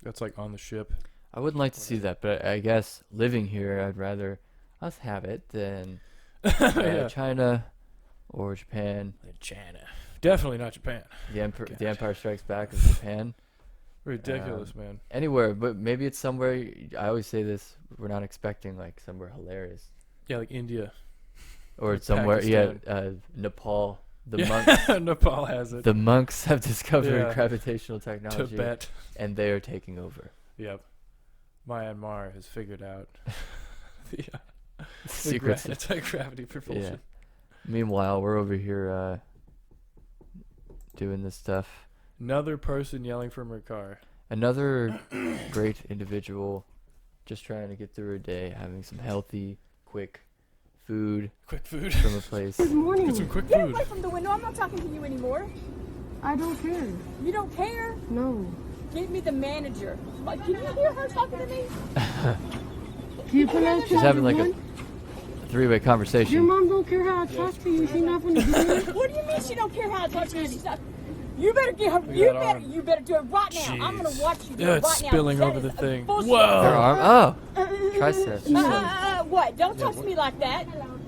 That's like on the ship. I wouldn't like to see that, but I guess living here, I'd rather us have it than Yeah. China or Japan. China. Definitely not Japan. The God. Empire Strikes Back of Japan. Ridiculous, man. Anywhere, but maybe it's somewhere. I always say this: we're not expecting like somewhere hilarious. Yeah, like India. or Like somewhere. Pakistan. Yeah, Nepal. The Yeah, monks. Nepal has it. The monks have discovered Yeah. gravitational technology, Tibet. and they are taking over. Yep. Myanmar has figured out the, Secrets. anti-gravity propulsion. Yeah. Meanwhile, we're over here doing this stuff. Another person yelling from her car. Another great individual, just trying to get through her day, having some healthy, quick food Quick food. from a place. Good morning. Get some quick Get food. away from the window. I'm not talking to you anymore. I don't care. You don't care? No. Give me the manager. Like, can you hear her talking to me? Can you put out She's having like a three-way conversation. Your mom don't care how I talk to you. She's not gonna do it. What do you mean she don't care how I talk to you? She's not. You better get her. We You got better. on. You better do it right now. I'm gonna Jeez. watch you do Yeah, it it's right now. spilling That over is the thing. bullshit. Whoa. Her arm. Oh, tricep. What? Don't talk to me like that.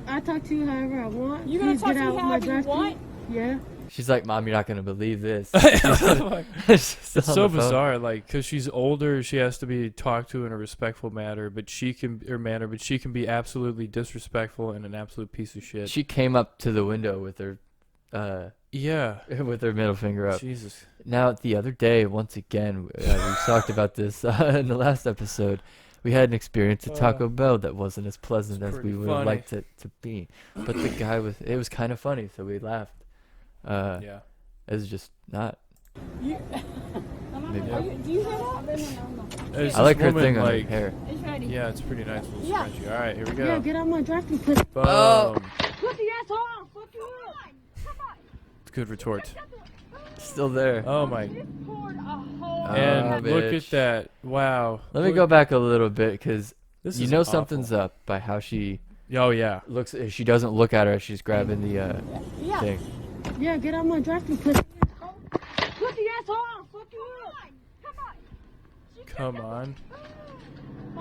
I talk to you however I want. You gonna Please talk get to out me of my however you drive-thru. want? Yeah. She's like, Mom, you're not gonna believe this. It's Still on so the phone. bizarre, like, because she's older, she has to be talked to in a respectful manner, but she can be absolutely disrespectful and an absolute piece of shit. She came up to the window with her, Yeah. with her middle finger up. Jesus. Now, the other day, once again, we talked about this in the last episode. We had an experience at Taco Bell that wasn't as pleasant It's as we pretty would have funny. liked it to be. But the guy it was kind of funny, so we laughed. Yeah. It's just not. You, Maybe. do you hear that? There's I like this her woman, thing on her like, hair. It's ready. yeah, it's pretty nice. Little Yeah. scrunchy. All right, here we go. Yeah, get out my drive-thru, please. Boom. Oh. Put the asshole on. Fuck you up. It's a good retort. Still there. Oh my. Poured a whole. And look bitch. at that. Wow. Let me go back a little bit, because This you is know awful. something's up by how she Oh yeah. looks. She doesn't look at her as she's grabbing the Yeah. thing. Yeah, get out my drive-thru, please. Put the asshole on. Fuck you up. Come on.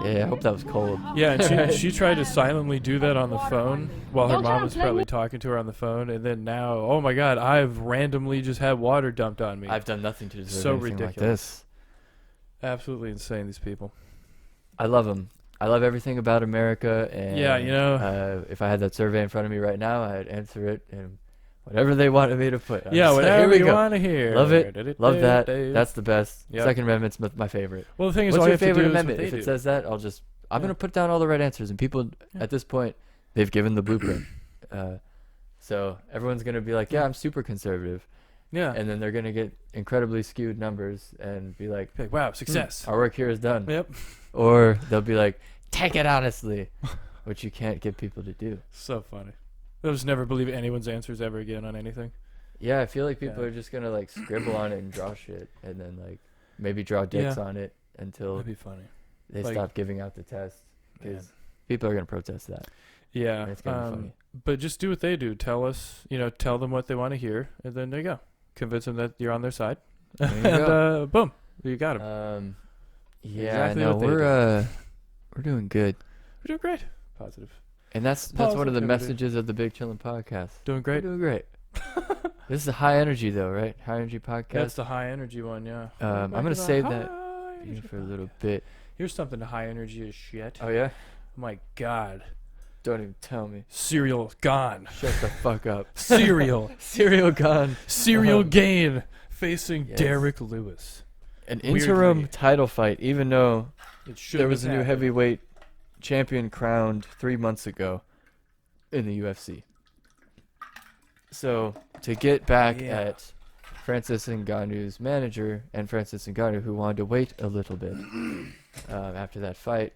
Yeah, I hope that was cold. Yeah, and she tried to silently do that on the phone while her Don't try mom to was play probably with- talking to her on the phone, and then now, oh my God, I've randomly just had water dumped on me. I've done nothing to deserve So anything like ridiculous. this. Absolutely insane, these people. I love them. I love everything about America, and Yeah, you know. if I had that survey in front of me right now, I'd answer it and whatever they wanted me to put. I'd Yeah, say, whatever here we you go. want to hear. Love it. Love that. That's the best. Yep. Second Amendment's my favorite. Well, the thing is, What's all your you have to favorite do is what amendment? they If do. it says that, I'm Yeah. gonna put down all the right answers, and people Yeah. at this point, they've given the blueprint. So everyone's gonna be like, yeah, I'm super conservative, Yeah. and then they're gonna get incredibly skewed numbers and be like, Like, wow, success. our work here is done. Yep. Or they'll be like, take it honestly, which you can't get people to do. So funny. I'll just never believe anyone's answers ever again on anything. Yeah, I feel like people Yeah. are just gonna like scribble on it and draw shit, and then like maybe draw dicks Yeah. on it until That'd be funny. they like- stop giving out the test, Man. because people are gonna protest that. Yeah. It's gonna be funny. But just do what they do. Tell them what they want to hear, and then there you go. Convince them that you're on their side, There you and go. boom, you got them. Yeah, Exactly no, what they we're doing good, We're doing great. Positive. and that's one of the Positivity. messages of the Big Chillin' podcast. Doing We're great. doing great. This is a high energy though, right? High energy podcast. That's the high energy one, yeah. I'm Back gonna to the save high that energy here for a little podcast. bit. Here's something to high energy as shit. Oh yeah, My God. don't even tell me. Cereal gone. Shut the fuck up. Cereal. Cereal gone. Cereal gain facing Yes. Derek Lewis. An interim Weirdly. title fight, even though It should there was a new heavyweight champion crowned 3 months ago in the UFC. So to get back Yeah. at Francis Ngannou's manager and Francis Ngannou, who wanted to wait a little bit after that fight,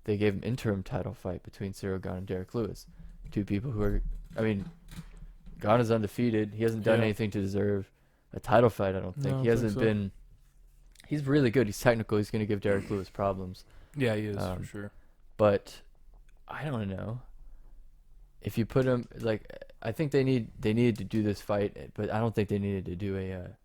they gave an interim title fight between Cyril Gane and Derek Lewis. Two people who are, Gane is undefeated. He hasn't done Yeah. anything to deserve a title fight, I don't think. No, I don't He think hasn't so. been. He's really good. He's technical. He's going to give Derek Lewis problems. Yeah, he is Um, for sure. But I don't know. If you put him I think they needed to do this fight, but I don't think they needed to do a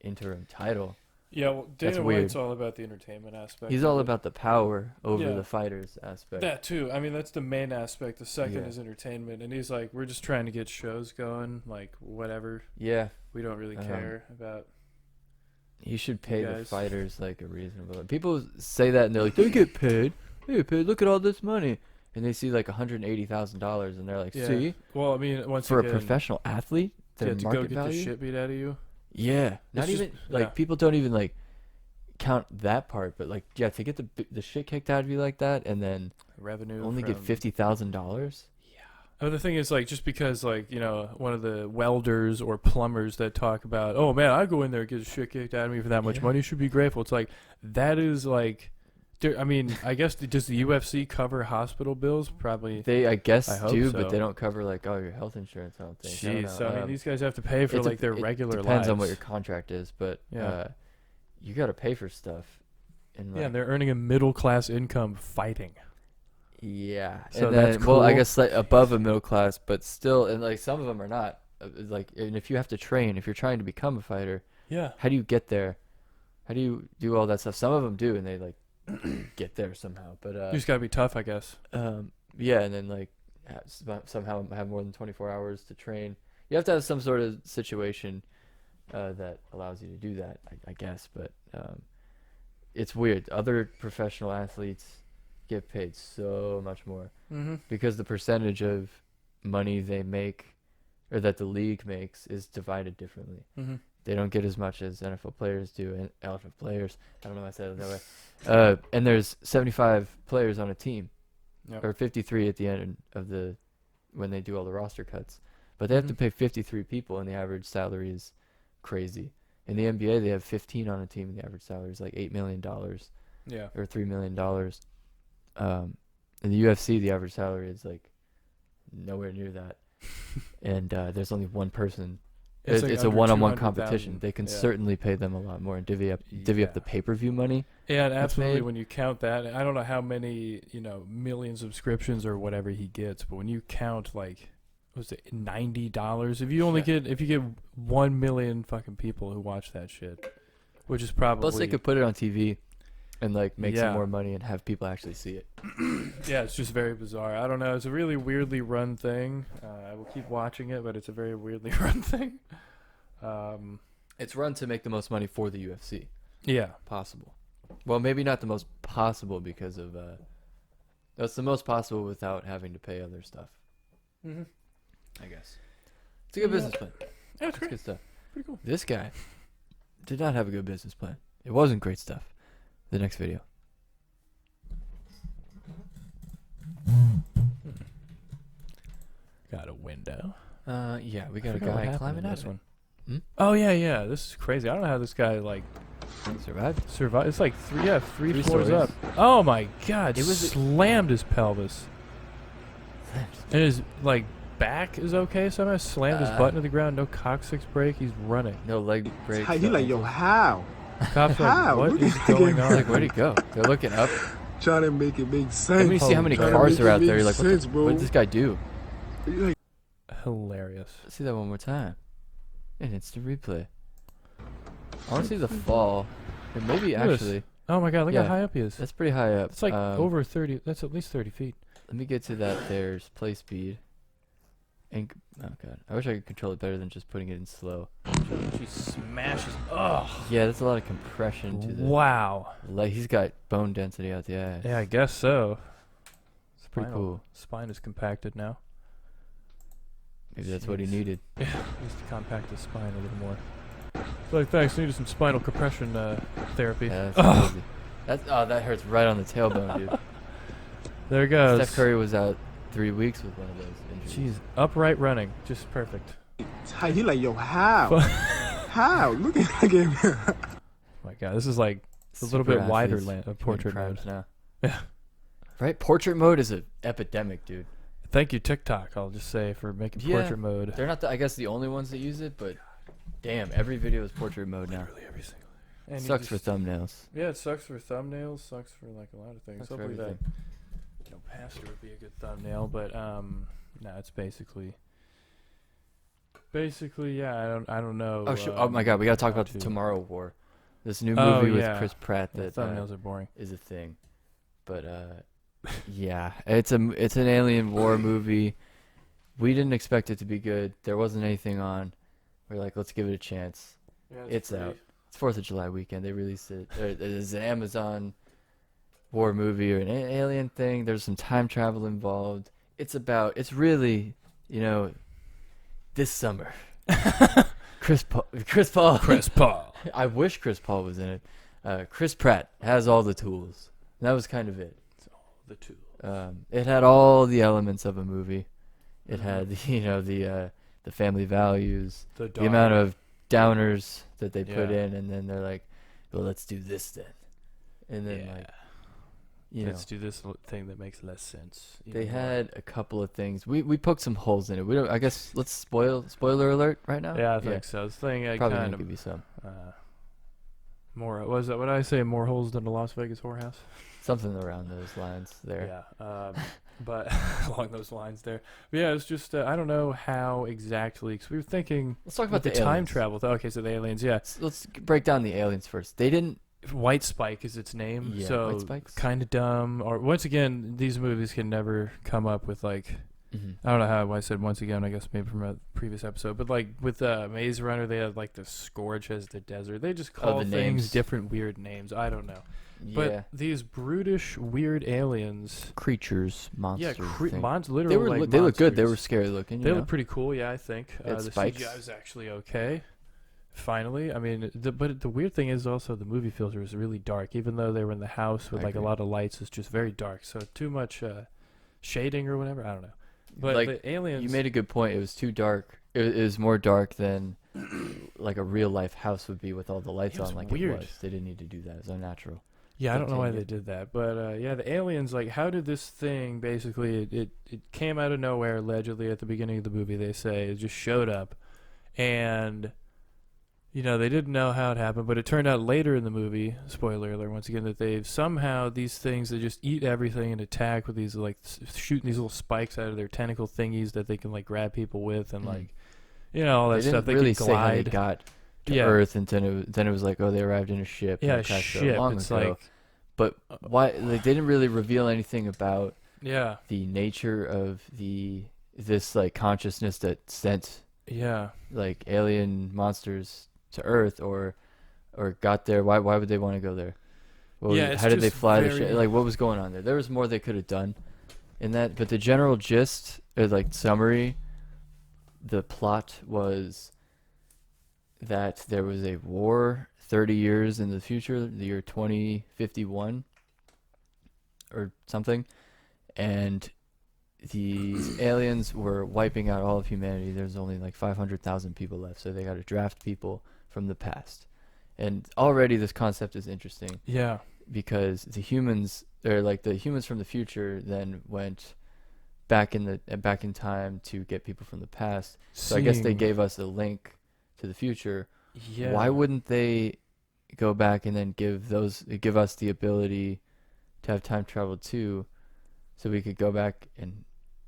interim title. Yeah, well, that's Dana weird. White's all about the entertainment aspect. He's of all it. about the power over Yeah. the fighters aspect. That too. I mean, that's the main aspect. The second Yeah. is entertainment, and he's like, we're just trying to get shows going. Like whatever. Yeah, We don't really care about. you should pay the guys. fighters like a reasonable. People say that and they're like, they get paid. hey, look at all this money, and they see like $180,000, and they're like, Yeah. see, Well, I mean, once for a again, professional athlete, their to market go get value. the shit beat out of you. Yeah, not just- even like yeah. people don't even like count that part, but like to get the shit kicked out of you like that, and then Revenue only get from- $50,000. Oh, the thing is, like, just because, like, you know, one of the welders or plumbers that talk about, oh man, I go in there and get shit kicked out of me for that much Yeah. money, you should be grateful. It's like, that is like, I mean, I guess does the UFC cover hospital bills? Probably. They, I guess, I hope do, so. but they don't cover like all your health insurance. I don't think. I don't Jeez, so I know. mean, these guys have to pay for It's a- like their it regular depends lives. on what your contract is, but Yeah. you got to pay for stuff. And Yeah, like, and they're earning a middle class income fighting. yeah. So and that's then, well, I cool. guess like above a middle class, but still, and like some of them are not. Like, and if you have to train, if you're trying to become a fighter, Yeah. how do you get there? How do you do all that stuff? Some of them do, and they like get there somehow. But You just gotta be tough, I guess. yeah, and then like somehow have more than 24 hours to train. You have to have some sort of situation that allows you to do that, I guess. But it's weird. Other professional athletes get paid so much more Mm-hmm. because the percentage of money they make or that the league makes is divided differently. Mm-hmm. They don't get as much as NFL players do, and NFL players. I don't know why I said it that way. And there's 75 players on a team, Yep. or 53 at the end of the when they do all the roster cuts. But they have to Mhm. pay 53 people, and the average salary is crazy. In the NBA, they have 15 on a team, and the average salary is like $8 million Yeah. or $3 million. In the UFC, the average salary is like nowhere near that, and there's only one person. It's, like it's a under one-on-one 200,000. competition. They can Yeah. certainly pay them a lot more and divvy up Yeah. the pay-per-view money. Yeah, and that's absolutely. made. When you count that, I don't know how many, million subscriptions or whatever he gets, but when you count like, was it $90? If you get 1 million fucking people who watch that shit, which is probably Plus, they could put it on TV and like make Yeah. some more money and have people actually see it. yeah, it's just very bizarre. I don't know. It's a really weirdly run thing. I will keep watching it, but it's a very weirdly run thing. It's run to make the most money for the UFC Yeah. possible. Well, maybe not the most possible because of that's the most possible without having to pay other stuff. Mm-hmm. I guess it's a good business plan. Yeah, it's It's great. good stuff. Pretty cool. This guy did not have a good business plan. It wasn't great stuff. The next video. Got a window. Yeah, we got a Forgot what guy happened climbing in out this of it. one. Hmm? Oh yeah. This is crazy. I don't know how this guy like Survived. survived. It's like three Three floors stories. up. Oh my god! It was- slammed his pelvis. And his like back is okay somehow. Slammed his butt into the ground. No coccyx break. He's running. No leg breaks. He no like, yo, ankle. how? Cops like, How? what Look is at going him. on? Like, where'd he go? They're looking up. Trying to make it make sense. And when you see how many Trying to cars make are it out there, make you're like, sense, bro. what did this guy do? You like, Hilarious. Let's see that one more time. And it's the replay. I want to see the fall. And maybe Look at this. actually, Oh my god! Look Yeah. how high up he is. that's pretty high up. It's like over 30. That's at least 30 feet. Let me get to that. There's play speed. And oh god, I wish I could control it better than just putting it in slow. She smashes. Oh Yeah, that's a lot of compression to the wow. leg. He's got bone density out the ass. Yeah, I guess so. It's pretty cool. Spine is compacted now. Maybe that's what he Jeez. needed. Yeah, needs to compact his spine a little more. It's like, thanks, needed some spinal compression therapy. Yeah, that's Ugh. crazy. That hurts right on the tailbone, dude. There it goes. Steph Curry was out 3 weeks with one of those injuries. Jeez, upright running, just perfect. he like, yo, how? How? Look at him. Oh my god, this is like a little Super bit wider athletes of in portrait primes mode. now. Yeah. Right? Portrait mode is an epidemic, dude. Thank you, TikTok. I'll just say for making Yeah. portrait mode. They're not, I guess, the only ones that use it, but damn, every video is portrait mode now. Literally every single. And you Sucks just- for thumbnails. Yeah, it sucks for thumbnails. Sucks for like a lot of things. Sucks for Hopefully that everything. pastor would be a good thumbnail, but no, it's basically yeah. I don't know. Oh, sure. Oh my god, we gotta talk how about the to- Tomorrow War. This new Oh, movie with yeah. Chris Pratt The that thumbnails are boring. is a thing. But yeah, it's an alien war movie. We didn't expect it to be good. There wasn't anything on. We're like, let's give it a chance. Yeah, It's out. It's 4th of July weekend. They released it. There's an Amazon war movie or an alien thing. There's some time travel involved. It's really, this summer. Chris Paul. I wish Chris Paul was in it. Chris Pratt has all the tools. That was kind of it. It's all the tools. It had all the elements of a movie. It had, the family values, the amount of downers that they put in, and then they're like, well, let's do this then. And then, let's do this thing that makes less sense. They had a couple of things. We poked some holes in it. We don't. I guess let's spoiler alert right now. Yeah, I think so. This thing I probably kind gonna of give you some more. Was that what I say? More holes than a Las Vegas whorehouse. Something around those lines there. Yeah. But along those lines there. But yeah, it's just I don't know how exactly because we were thinking. Let's talk about the time aliens. travel. Okay, so the aliens. Yeah. Let's break down the aliens first. They didn't. White Spike is its name, Yeah, so White Spikes. kind of dumb. Or once again, these movies can never come up with like Mm-hmm. I don't know how I said once again. I guess maybe from a previous episode, but like with Maze Runner, they had like the Scourge as the desert. They just call the things names. different weird names. I don't know, Yeah. but these brutish weird aliens, Creatures, monsters. literally They look good. They were monsters. scary looking. They look pretty cool. Yeah, I think They had the spikes. CGI was actually okay. Finally, I mean, but the weird thing is also the movie filter is really dark. Even though they were in the house with I like a agree. lot of lights, it's just very dark. So too much shading or whatever. I don't know. But like, the aliens, you made a good point. It was too dark. It was more dark than like a real life house would be with all the lights It was on. Like weird. it was. They didn't need to do that. It was unnatural. yeah, I don't know why Continue. they did that. But yeah, the aliens. Like, how did this thing basically? It came out of nowhere. Allegedly, at the beginning of the movie, they say it just showed up, and they didn't know how it happened. But it turned out later in the movie, spoiler alert once again, that they've somehow these things that just eat everything and attack with these like shooting these little spikes out of their tentacle thingies that they can like grab people with and like all that They stuff. didn't They really can say how they glide. got to Yeah. Earth, and then it was like, oh, they arrived in a ship. Yeah, and crashed ship. long It's ago. like But why? They didn't really reveal anything about yeah, the nature of this like consciousness that sent yeah. like alien monsters to Earth or got there. Why would they want to go there? It's how did they just fly the very- ship? Like, what was going on there? There was more they could have done in that, but the general gist or like summary, the plot was that there was a war 30 years in the future, the year 2051 or something, and these aliens were wiping out all of humanity. There's only like 500,000 people left, so they got to draft people from the past. And already this concept is interesting Yeah. because the humans from the future then went back in time to get people from the past. So I guess they gave us a link to the future. Yeah. Why wouldn't they go back and then give us the ability to have time travel too, so we could go back and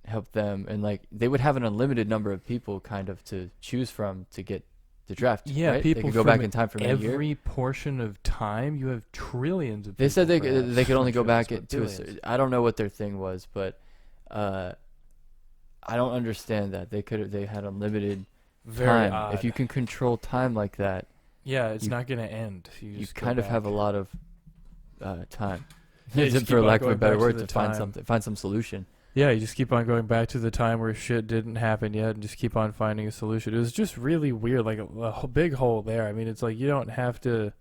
help them, and like they would have an unlimited number of people kind of to choose from to get the draft. Yeah, right? people they could go from back in time for a year. every portion of time? You have trillions of people. They said they perhaps. could only go Not back trillions, to but a billions. I don't know what their thing was, but I don't understand that they had unlimited Very time. odd. If you can control time like that, yeah, it's you- not going to end. you just go kind of have a back. lot of time. Yeah, you just keep for on lack of a going better back to word, the to find time. find some solution. Yeah, you just keep on going back to the time where shit didn't happen yet and just keep on finding a solution. It was just really weird, like a big hole there. I mean, it's like you don't have to,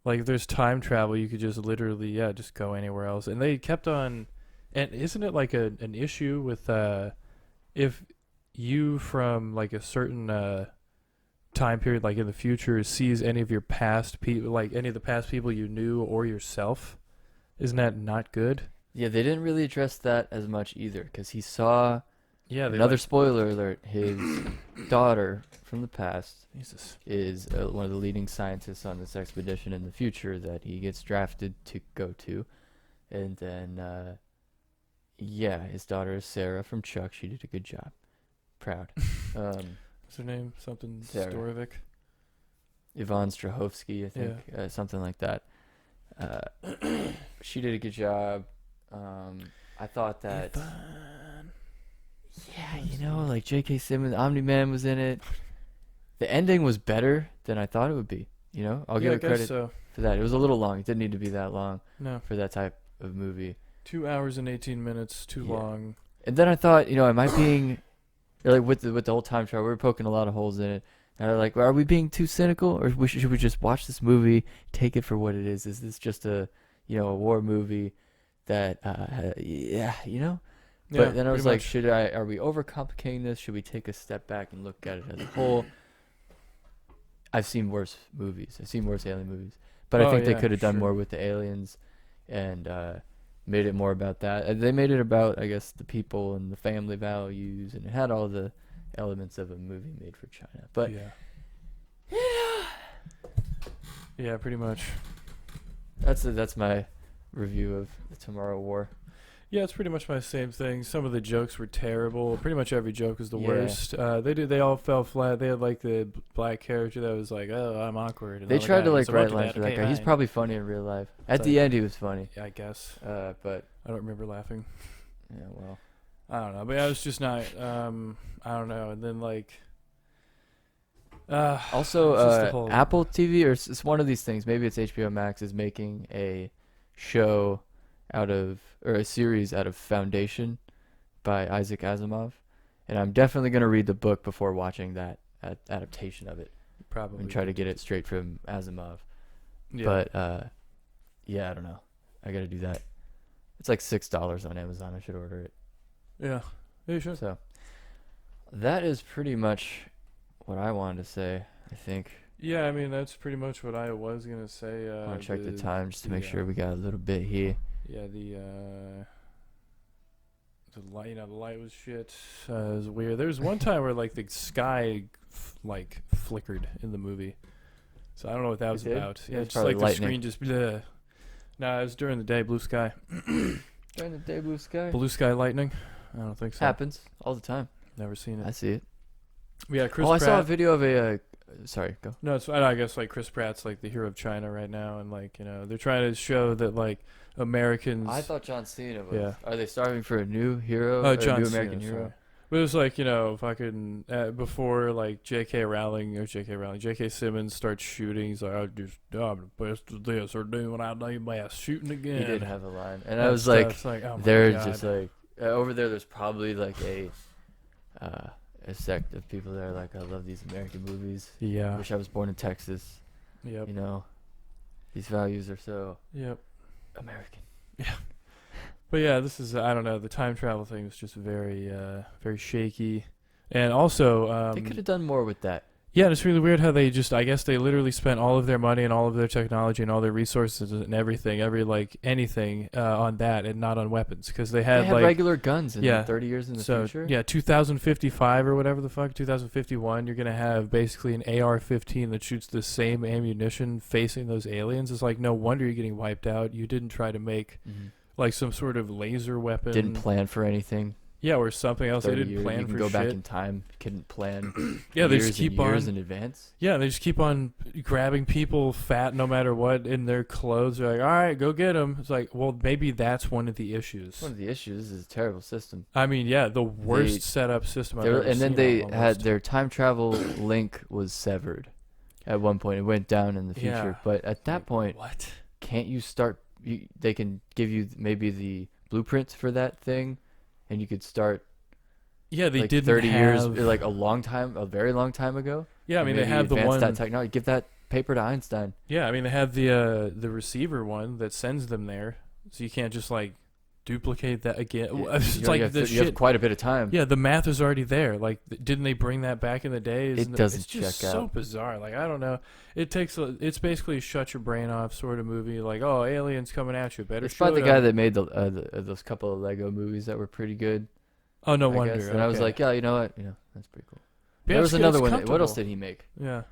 like if there's time travel, you could just literally, just go anywhere else. And they kept on, and isn't it like an issue with if you from like a certain time period, like in the future, sees any of your past people, like any of the past people you knew or yourself, isn't that not good? Yeah, they didn't really address that as much either, because he saw Yeah, they another like, spoiler alert. His daughter from the past Jesus. is one of the leading scientists on this expedition in the future that he gets drafted to go to, and then his daughter is Sarah from Chuck. She did a good job. Proud. What's her name? Something Sarah. Storovic? Yvonne Strahovski, I think, something like that. She did a good job. I thought that, like J.K. Simmons, Omni-Man was in it. The ending was better than I thought it would be. I'll give I it guess credit. so. for that. It was a little long. It didn't need to be that long No. for that type of movie. 2 hours and 18 minutes, too Yeah. long. And then I thought, am I being like with the whole time travel? We were poking a lot of holes in it. And I'm like, well, are we being too cynical, or should we just watch this movie, take it for what it is? Is this just a war movie that Yeah, But then I was pretty like, much. are we overcomplicating this? Should we take a step back and look at it as a whole? I've seen worse movies. I've seen worse alien movies. But I Oh, think they yeah, could have done sure. more with the aliens and made it more about that. They made it about, I guess, the people and the family values, and it had all the elements of a movie made for China. But Yeah. Yeah, pretty much. that's my review of the Tomorrow War. Yeah, it's pretty much my same thing. Some of the jokes were terrible. Pretty much every joke was the Yeah. worst. They all fell flat. They had like the black character that was like, "Oh, I'm awkward." And They the other tried guy to was like write "Okay, lines Dad, for that okay, guy. He's fine." probably funny in real life. At So- the end, he was funny. Yeah, I guess. But I don't remember laughing. yeah, well, I don't know, but I was just not. I don't know. And then like. also it's just the whole- Apple TV, or it's one of these things. Maybe it's HBO Max is making a show or a series out of Foundation by Isaac Asimov, and I'm definitely gonna read the book before watching that adaptation of it Probably. and try to get it straight from Asimov. Yeah. But yeah, I don't know. I gotta do that. It's like $6 on Amazon. I should order it. Yeah. Yeah, you should. So that is pretty much what I wanted to say. I think. Yeah, I mean that's pretty much what I was gonna say. I want to check the time just to make sure we got a little bit here. Yeah, the light, the light was shit. It was weird. There was one time where like the sky flickered in the movie, so I don't know what that was did? about. Yeah, Yeah, it's just probably like the lightning. screen just. Bleh. No, it was during the day. Blue sky. During the day, blue sky. Blue sky lightning. I don't think so. Happens all the time. Never seen I it. see it. Yeah, Chris I Pratt. saw a video of a. Sorry, go. No, it's I guess like Chris Pratt's like the hero of China right now, and like they're trying to show that like Americans. I thought John Cena was. Yeah. Are they starving for a new hero? Oh, or John a new Cena, American hero? sorry. But it was like fucking before like J.K. Simmons starts shooting. He's like, I'm the best at this or doing what I do best, shooting again. He did have a line, and That I was stuff, like, it's like, oh my they're God. just like over there. There's probably like a sect of people that are like, I love these American movies. Yeah. Wish I was born in Texas. Yep. You know, these values are so Yep. American. But yeah, this is I don't know. The time travel thing was just very very shaky, and also They could have done more with that. yeah, it's really weird how I guess they literally spent all of their money and all of their technology and all their resources and everything, anything on that and not on weapons because they They had have like regular guns in yeah. 30 years in the so future. yeah, 2055 or whatever the fuck, 2051, you're gonna have basically an AR-15 that shoots the same ammunition facing those aliens. It's like no wonder you're getting wiped out. You didn't try to make Mhm. like some sort of laser weapon. Didn't plan for anything. Yeah, or something else. They 30 didn't years. plan You can for go shit. back in time. Couldn't plan. Yeah, they years just keep and years on. in advance. Yeah, they just keep on grabbing people fat no matter what in their clothes. They're like, all right, go get them. It's like, well, maybe that's one of the issues. One of the issues is a terrible system. I mean, yeah, the worst They- setup system I've They were- ever and then seen, they almost. had their time travel link was severed. At one point, it went down in the future. Yeah. But at that point, What? can't you start? They can give you maybe the blueprints for that thing, and you could start. Yeah, they like didn't 30 years, have- like a very long time ago. Yeah, I mean, they Maybe have the advance one. that technology. Give that paper to Einstein. Yeah, I mean, they have the receiver one that sends them there, so you can't just like duplicate that again. It's You like have, the you have shit. quite a bit of time. Yeah, the math is already there. Like, didn't they bring that back in the day? It doesn't It's just check so out. bizarre. Like, I don't know. It's basically a shut your brain off sort of movie. Like, oh, aliens coming at you. Better It's by shoot the guy 'em. that made those couple of Lego movies that were pretty good. Oh, no I wonder. guess. And I was okay. like, yeah, you know what? That's pretty cool. Yeah, There was it's another one. What comfortable. else did he make? Yeah.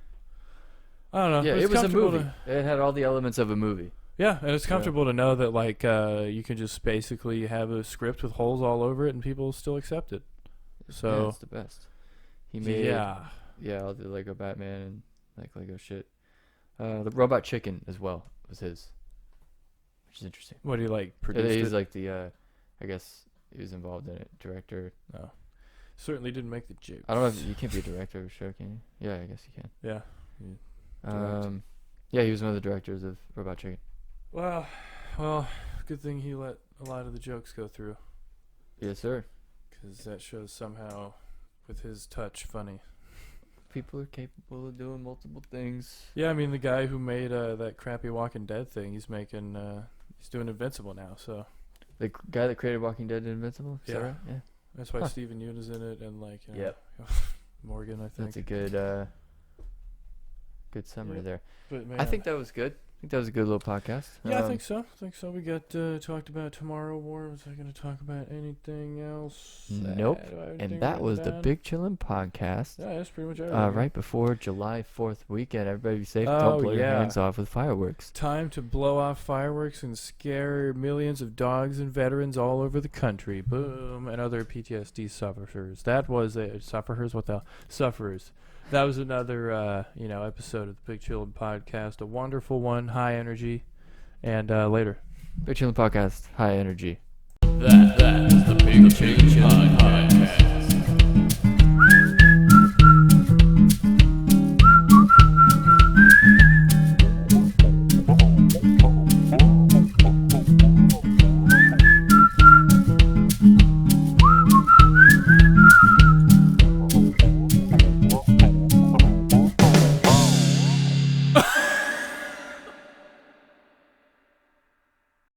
I don't know. Yeah, but it's it was a comfortable movie. to- It had all the elements of a movie. Yeah, and it's comfortable to know that like you can just basically have a script with holes all over it and people still accept it. Yeah, So it's the best. He made yeah. all the Lego Batman and like Lego shit. The Robot Chicken as well was his, which is interesting. What do you like produced He's it? like the I guess he was involved in it, director. No. Certainly didn't make the joke. I don't know if you can't be a director of a show, can you? Yeah, I guess you can. Yeah. Direct. Yeah, he was one of the directors of Robot Chicken. Well, good thing he let a lot of the jokes go through. Yes, sir. Because that show's somehow, with his touch, funny. People are capable of doing multiple things. Yeah, I mean, the guy who made that crappy Walking Dead thing, he's doing Invincible now, so. The guy that created Walking Dead and Invincible? Is that right? Yeah. That's why Steven Yeun is in it, and Morgan, I think. That's a good summary there. But man, I think that was good. I think that was a good little podcast. Yeah, I think so. We got talked about Tomorrow War. Was I going to talk about anything else? Nope. And that was the Big Chillin' podcast. Yeah, that's pretty much everything. Right before July 4th weekend. Everybody be safe. Don't blow your hands off with fireworks. Time to blow off fireworks and scare millions of dogs and veterans all over the country. Boom. And other PTSD sufferers. That was sufferers? What the hell? Sufferers. That was another, episode of the Big Chillin' Podcast. A wonderful one, high energy, and later. Big Chillin' Podcast, high energy. That was the Big Chillin' Podcast.